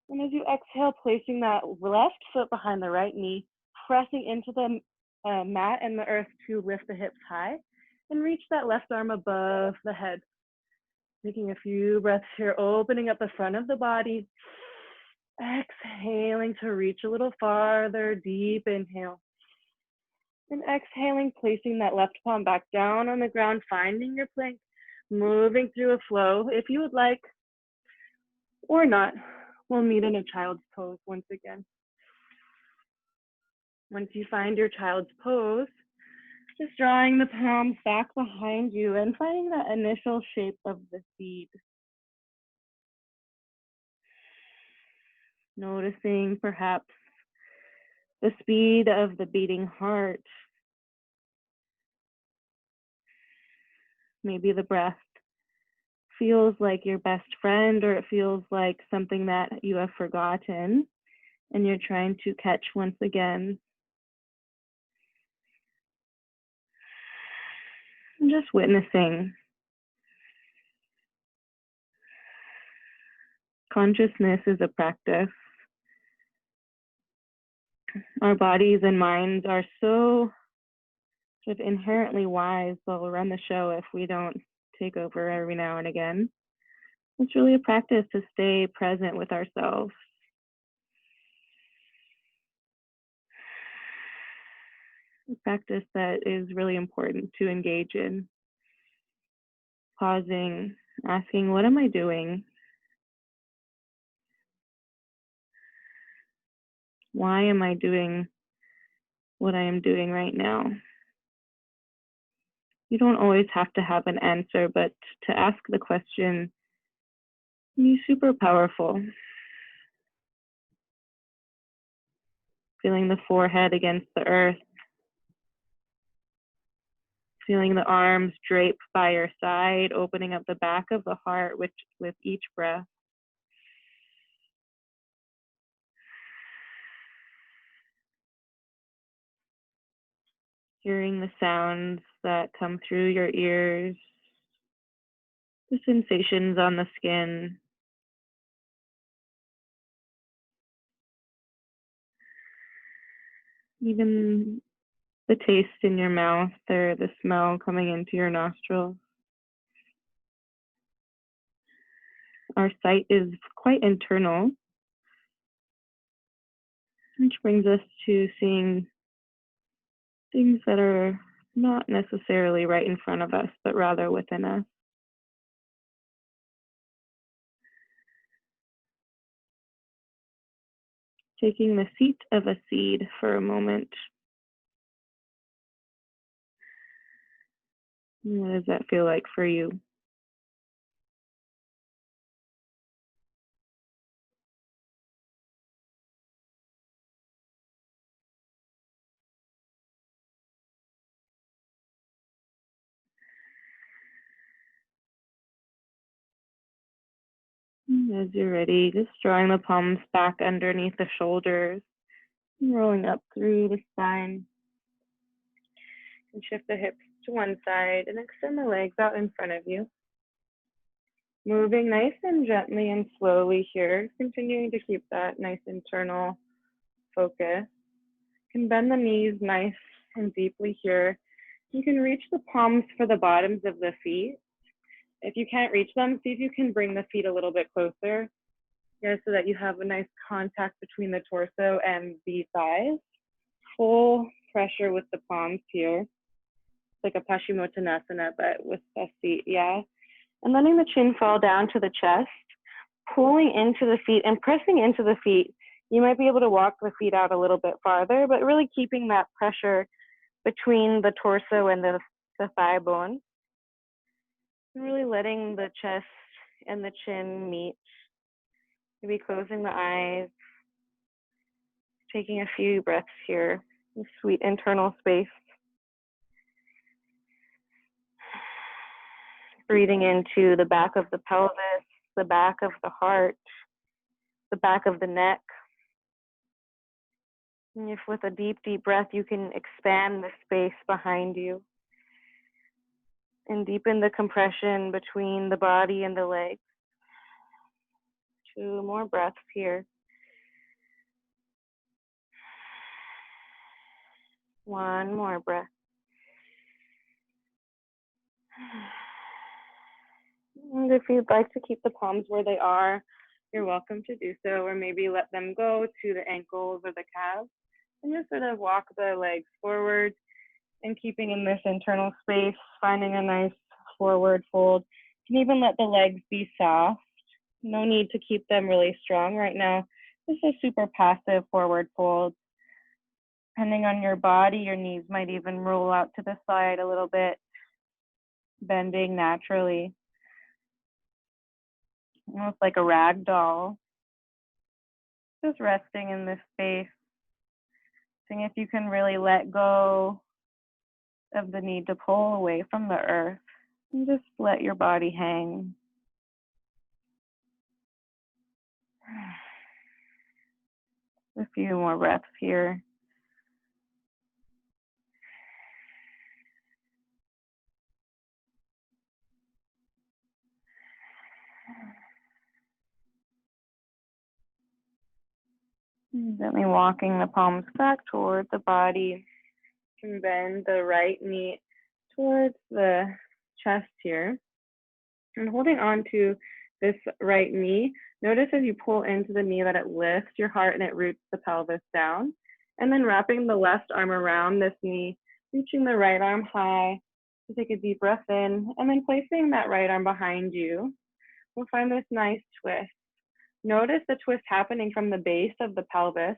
And as you exhale, placing that left foot behind the right knee, pressing into the mat and the earth to lift the hips high and reach that left arm above the head. Taking a few breaths here, opening up the front of the body. Exhaling to reach a little farther, deep inhale. And exhaling, placing that left palm back down on the ground, finding your plank, moving through a flow if you would like, or not. We'll meet in a child's pose once again. Once you find your child's pose, Just drawing the palms back behind you and finding that initial shape of the seed. Noticing perhaps the speed of the beating heart. Maybe the breath feels like your best friend, or it feels like something that you have forgotten and you're trying to catch once again. And just witnessing. Consciousness is a practice. Our bodies and minds are so sort of inherently wise, they'll run the show if we don't take over every now and again. It's really a practice to stay present with ourselves. A practice that is really important to engage in. Pausing, asking, what am I doing? Why am I doing what I am doing right now? You don't always have to have an answer, but to ask the question is super powerful. Feeling the forehead against the earth. Feeling the arms drape by your side, opening up the back of the heart with each breath. Hearing the sounds that come through your ears, the sensations on the skin. Even the taste in your mouth or the smell coming into your nostrils. Our sight is quite internal, which brings us to seeing things that are not necessarily right in front of us, but rather within us. Taking the seat of a seed for a moment. What does that feel like for you? As you're ready, just drawing the palms back underneath the shoulders, rolling up through the spine. And shift the hips to one side and extend the legs out in front of you. Moving nice and gently and slowly here, continuing to keep that nice internal focus. You can bend the knees nice and deeply here. You can reach the palms for the bottoms of the feet. If you can't reach them, see if you can bring the feet a little bit closer here so that you have a nice contact between the torso and the thighs. Full pressure with the palms here. It's like a Paschimottanasana, but with the feet, yeah. And letting the chin fall down to the chest, pulling into the feet and pressing into the feet. You might be able to walk the feet out a little bit farther, but really keeping that pressure between the torso and the thigh bone. And really letting the chest and the chin meet. Maybe closing the eyes, taking a few breaths here, sweet internal space. Breathing into the back of the pelvis, the back of the heart, the back of the neck. And if with a deep, deep breath, you can expand the space behind you and deepen the compression between the body and the legs. 2 more breaths here. 1 more breath. And if you'd like to keep the palms where they are, you're welcome to do so, or maybe let them go to the ankles or the calves, and just sort of walk the legs forward and keeping in this internal space, finding a nice forward fold. You can even let the legs be soft. No need to keep them really strong right now. This is a super passive forward fold. Depending on your body, your knees might even roll out to the side a little bit, bending naturally, almost like a rag doll. Just resting in this space, seeing if you can really let go of the need to pull away from the earth and just let your body hang. A few more breaths here. Gently walking the palms back toward the body. You can bend the right knee towards the chest here. And holding on to this right knee, notice as you pull into the knee that it lifts your heart and it roots the pelvis down. And then wrapping the left arm around this knee, reaching the right arm high. You take a deep breath in, and then placing that right arm behind you, we'll find this nice twist. Notice the twist happening from the base of the pelvis,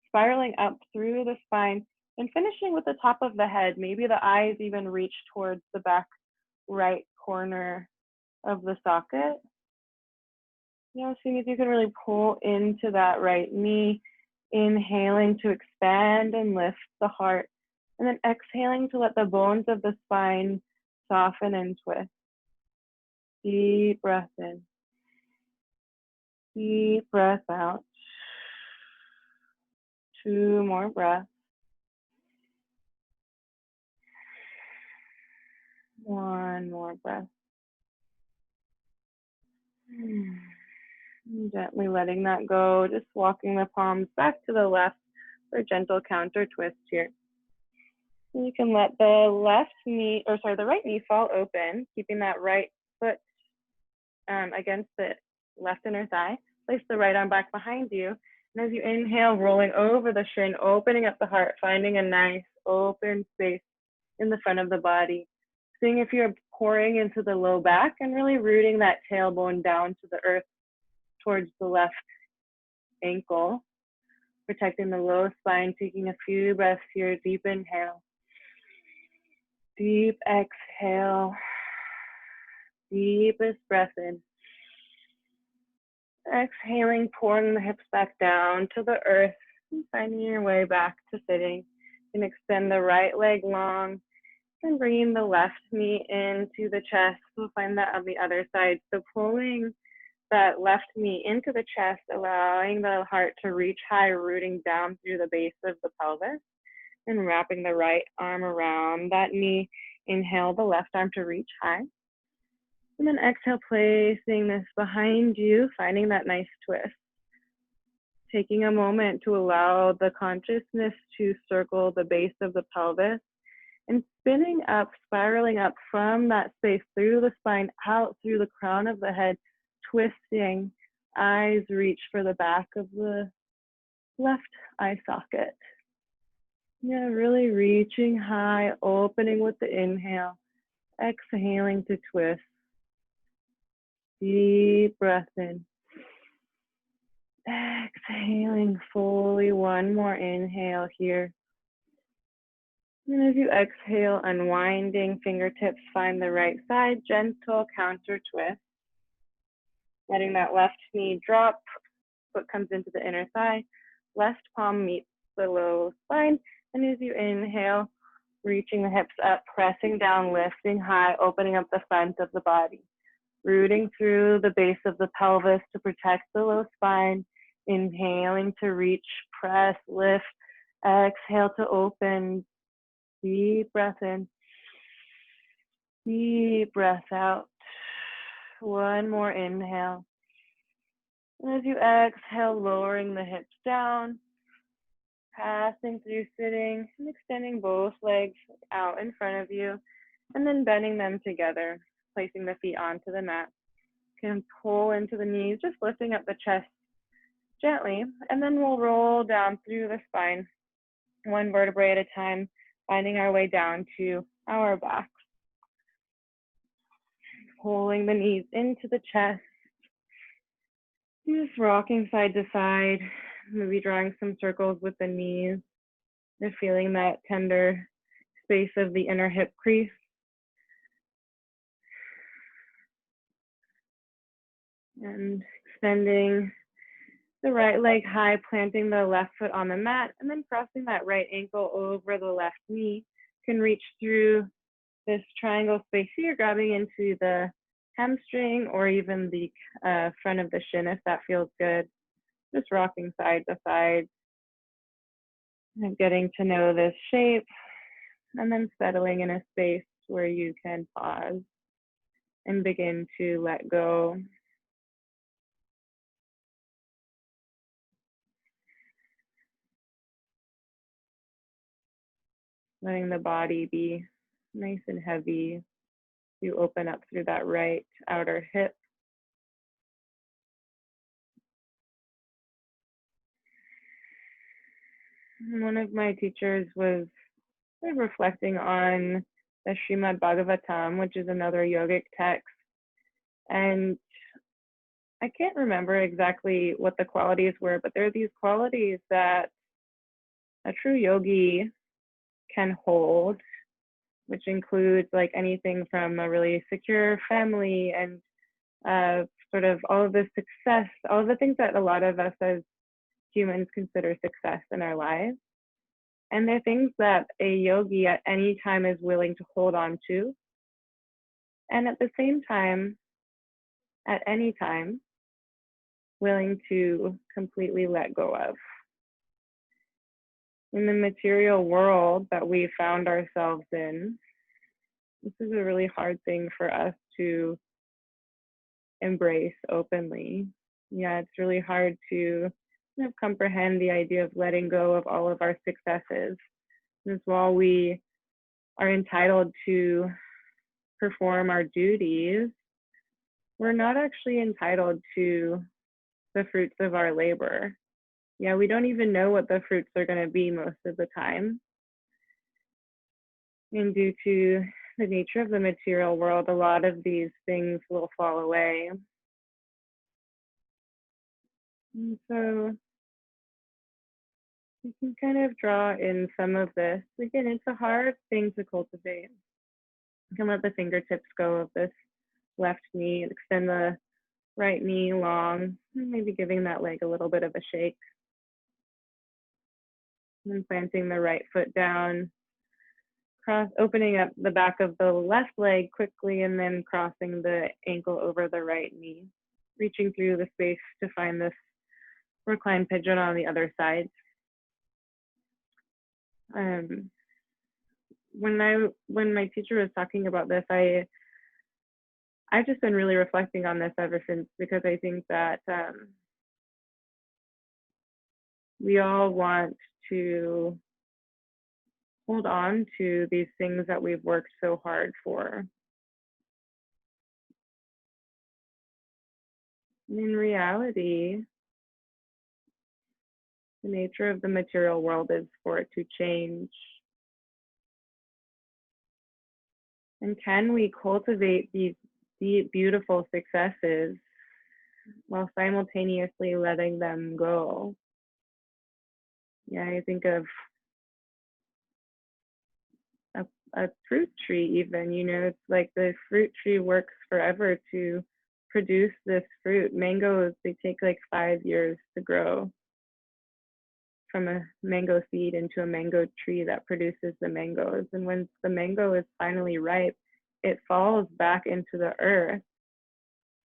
spiraling up through the spine, and finishing with the top of the head. Maybe the eyes even reach towards the back right corner of the socket. Seeing if you can really pull into that right knee, inhaling to expand and lift the heart, and then exhaling to let the bones of the spine soften and twist. Deep breath in. Deep breath out. 2 more breaths. 1 more breath. Gently letting that go, just walking the palms back to the left for a gentle counter twist here. And you can let the the right knee fall open, keeping that right foot against the left inner thigh. Place the right arm back behind you. And as you inhale, rolling over the shin, opening up the heart, finding a nice open space in the front of the body. Seeing if you're pouring into the low back and really rooting that tailbone down to the earth towards the left ankle, protecting the low spine, taking a few breaths here. Deep inhale. Deep exhale. Deepest breath in. Exhaling, pouring the hips back down to the earth, and finding your way back to sitting. You can extend the right leg long and bringing the left knee into the chest. We'll find that on the other side. So pulling that left knee into the chest, allowing the heart to reach high, rooting down through the base of the pelvis, and wrapping the right arm around that knee. Inhale the left arm to reach high. And then exhale, placing this behind you, finding that nice twist. Taking a moment to allow the consciousness to circle the base of the pelvis and spinning up, spiraling up from that space through the spine, out through the crown of the head, twisting. Eyes reach for the back of the left eye socket. Really reaching high, opening with the inhale, exhaling to twist. Deep breath in. Exhaling fully. 1 more inhale here. And as you exhale, unwinding fingertips, find the right side, gentle counter twist. Letting that left knee drop, foot comes into the inner thigh, left palm meets the low spine. And as you inhale, reaching the hips up, pressing down, lifting high, opening up the front of the body. Rooting through the base of the pelvis to protect the low spine. Inhaling to reach, press, lift. Exhale to open. Deep breath in. Deep breath out. 1 more inhale. And as you exhale, lowering the hips down, passing through sitting and extending both legs out in front of you, and then bending them together, placing the feet onto the mat. You can pull into the knees, just lifting up the chest gently, and then we'll roll down through the spine, 1 vertebrae at a time, finding our way down to our backs. Pulling the knees into the chest, just rocking side to side, maybe drawing some circles with the knees. They're feeling that tender space of the inner hip crease. And extending the right leg high, planting the left foot on the mat, and then crossing that right ankle over the left knee. You can reach through this triangle space here, grabbing into the hamstring or even the front of the shin if that feels good. Just rocking side to side and getting to know this shape, and then settling in a space where you can pause and begin to let go. Letting the body be nice and heavy. You open up through that right outer hip. And one of my teachers was reflecting on the Srimad Bhagavatam, which is another yogic text. And I can't remember exactly what the qualities were, but there are these qualities that a true yogi can hold, which includes like anything from a really secure family and sort of all of the success, all of the things that a lot of us as humans consider success in our lives. And they're things that a yogi at any time is willing to hold on to. And at the same time, at any time, willing to completely let go of. In the material world that we found ourselves in, this is a really hard thing for us to embrace openly. Yeah, it's really hard to kind of comprehend the idea of letting go of all of our successes. Because while we are entitled to perform our duties, we're not actually entitled to the fruits of our labor. Yeah, we don't even know what the fruits are going to be most of the time. And due to the nature of the material world, a lot of these things will fall away. And so you can kind of draw in some of this. Again, it's a hard thing to cultivate. You can let the fingertips go of this left knee, extend the right knee long, maybe giving that leg a little bit of a shake. And planting the right foot down, opening up the back of the left leg quickly, and then crossing the ankle over the right knee, reaching through the space to find this reclined pigeon on the other side. When my teacher was talking about this, I've just been really reflecting on this ever since, because I think that we all want to hold on to these things that we've worked so hard for. And in reality, the nature of the material world is for it to change. And can we cultivate these deep, beautiful successes while simultaneously letting them go? Yeah, I think of a fruit tree even, it's like the fruit tree works forever to produce this fruit. Mangoes, they take like 5 years to grow from a mango seed into a mango tree that produces the mangoes. And when the mango is finally ripe, it falls back into the earth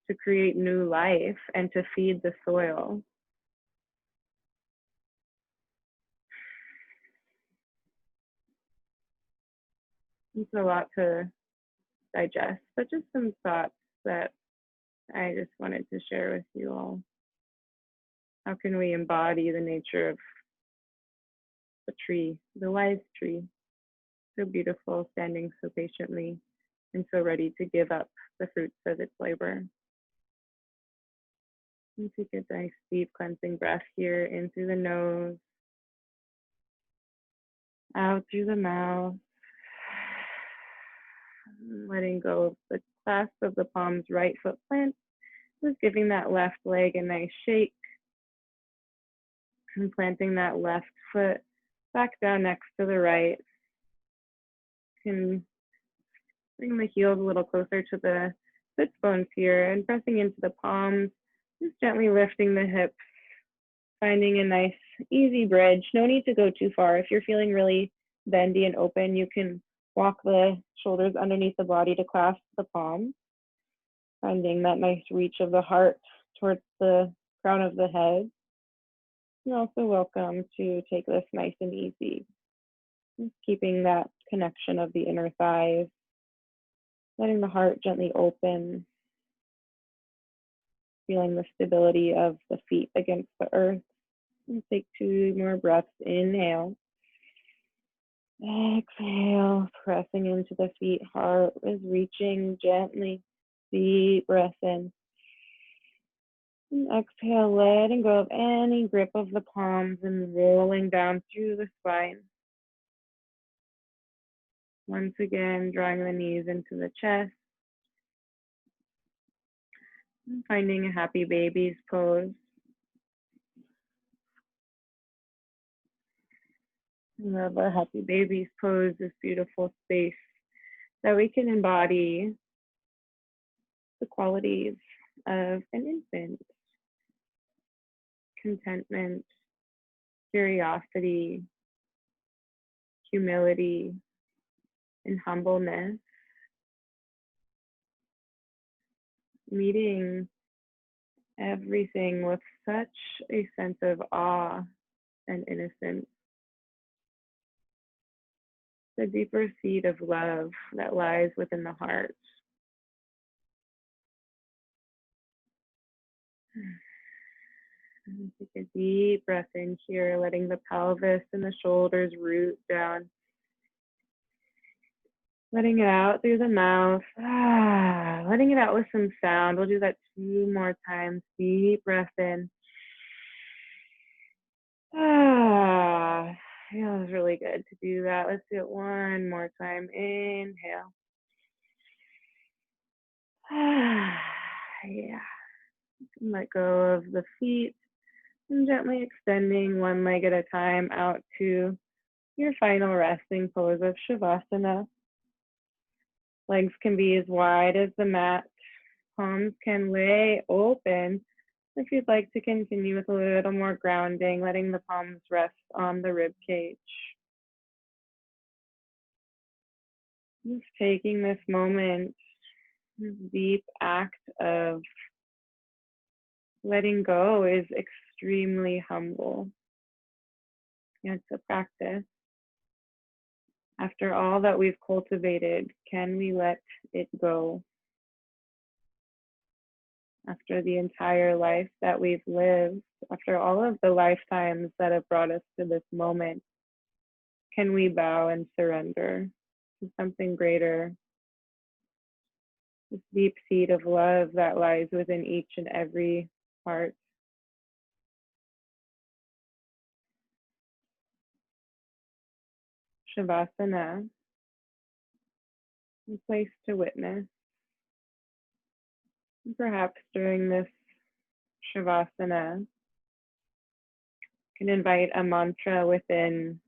to create new life and to feed the soil. It's a lot to digest, but just some thoughts that I just wanted to share with you all. How can we embody the nature of the tree, the wise tree, so beautiful, standing so patiently and so ready to give up the fruits of its labor? And take a nice deep cleansing breath here in through the nose, out through the mouth, letting go of the clasp of the palms, right foot plant, just giving that left leg a nice shake and planting that left foot back down next to the right. Can bring the heels a little closer to the sits bones here and pressing into the palms, just gently lifting the hips, finding a nice easy bridge. No need to go too far. If you're feeling really bendy and open, you can walk the shoulders underneath the body to clasp the palms, finding that nice reach of the heart towards the crown of the head. You're also welcome to take this nice and easy, just keeping that connection of the inner thighs, letting the heart gently open, feeling the stability of the feet against the earth. And take 2 more breaths. Inhale. Exhale, pressing into the feet. Heart is reaching gently. Deep breath in. And exhale, letting go of any grip of the palms and rolling down through the spine. Once again, drawing the knees into the chest. And finding a happy baby's pose. I love our happy baby's pose, this beautiful space that we can embody the qualities of an infant: contentment, curiosity, humility, and humbleness. Meeting everything with such a sense of awe and innocence. The deeper seed of love that lies within the heart. And take a deep breath in here, letting the pelvis and the shoulders root down. Letting it out through the mouth. Letting it out with some sound. We'll do that 2 more times. Deep breath in. Feels really good to do that. Let's do it 1 more time. Inhale. Yeah. Let go of the feet and gently extending 1 leg at a time out to your final resting pose of Shavasana. Legs can be as wide as the mat. Palms can lay open. If you'd like to continue with a little more grounding, letting the palms rest on the rib cage. Just taking this moment, this deep act of letting go is extremely humble. It's a practice. After all that we've cultivated, can we let it go? After the entire life that we've lived, after all of the lifetimes that have brought us to this moment, can we bow and surrender to something greater? This deep seed of love that lies within each and every heart. Shavasana, a place to witness. And perhaps during this Shavasana, you can invite a mantra within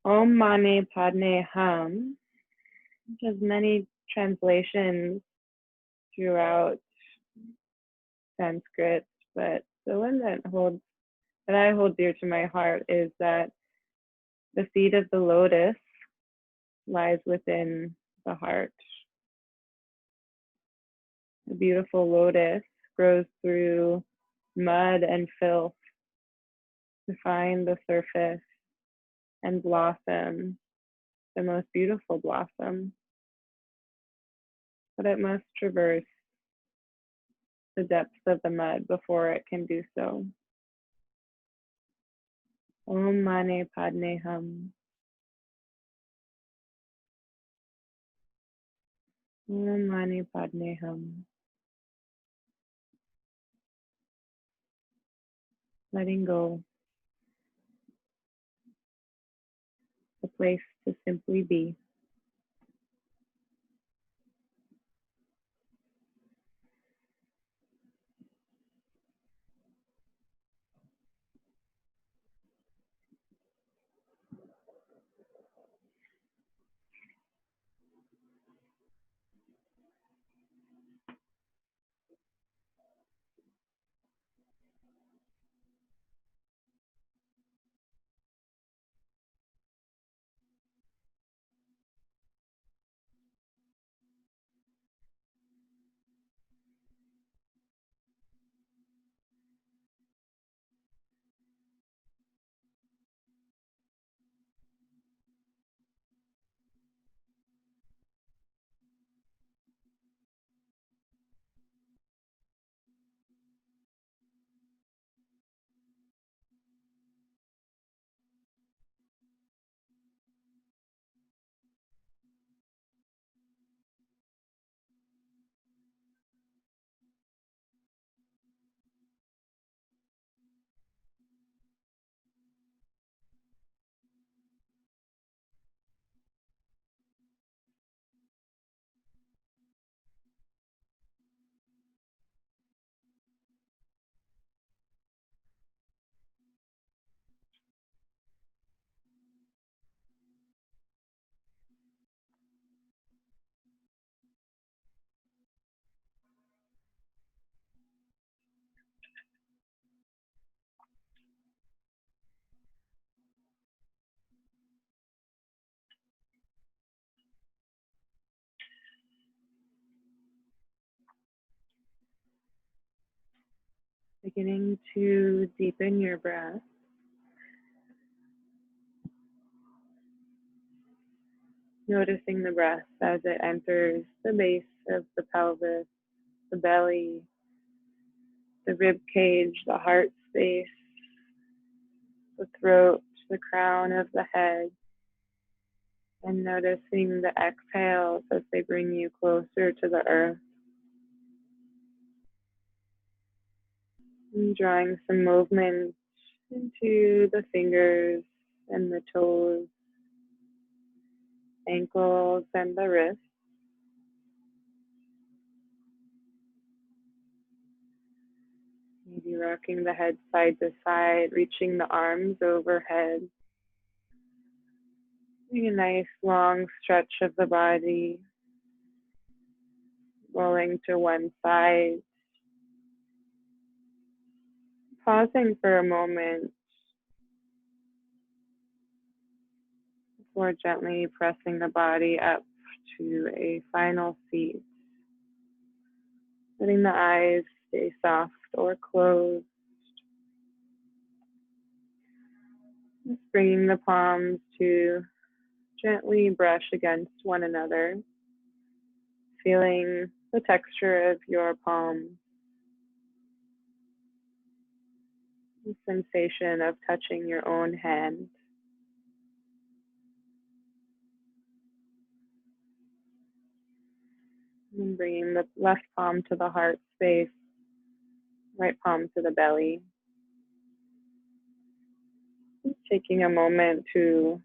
Om Mani Padme Hum, which has many translations throughout Sanskrit, but the one that I hold dear to my heart is that the seed of the lotus lies within the heart. A beautiful lotus grows through mud and filth to find the surface and blossom, the most beautiful blossom. But it must traverse the depths of the mud before it can do so. Om Mani Padme Hum. Om Mani Padme Hum. Letting go. The place to simply be. Beginning to deepen your breath. Noticing the breath as it enters the base of the pelvis, the belly, the rib cage, the heart space, the throat, the crown of the head, and noticing the exhales as they bring you closer to the earth. And drawing some movement into the fingers and the toes, ankles, and the wrists. Maybe rocking the head side to side, reaching the arms overhead. Doing a nice long stretch of the body, rolling to one side. Pausing for a moment before gently pressing the body up to a final seat. Letting the eyes stay soft or closed. Just bringing the palms to gently brush against one another. Feeling the texture of your palms. The sensation of touching your own hand. And bringing the left palm to the heart space, right palm to the belly. Just taking a moment to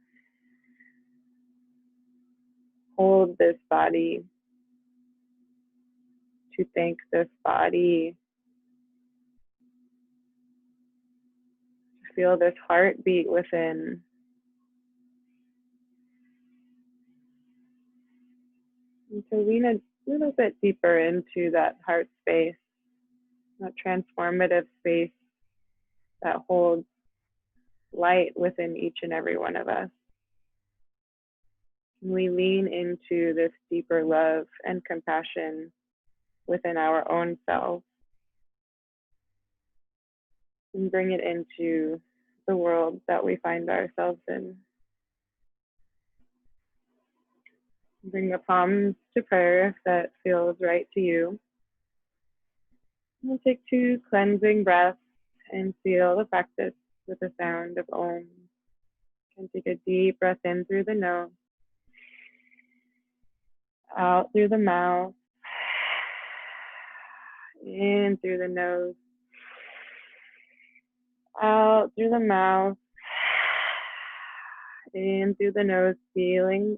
hold this body, to thank this body, to feel this heartbeat within. And to lean a little bit deeper into that heart space, that transformative space that holds light within each and every one of us. We lean into this deeper love and compassion within our own selves and bring it into the world that we find ourselves in. Bring the palms to prayer if that feels right to you. We'll take 2 cleansing breaths and seal the practice with the sound of Om. And take a deep breath in through the nose, out through the mouth, in through the nose, out through the mouth, in through the nose, sealing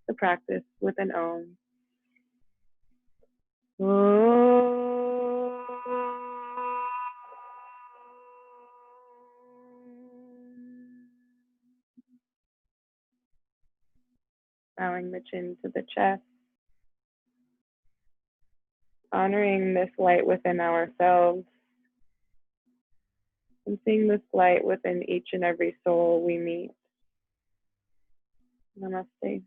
the practice with an Om. Bowing the chin to the chest, honoring this light within ourselves, and seeing this light within each and every soul we meet. Namaste.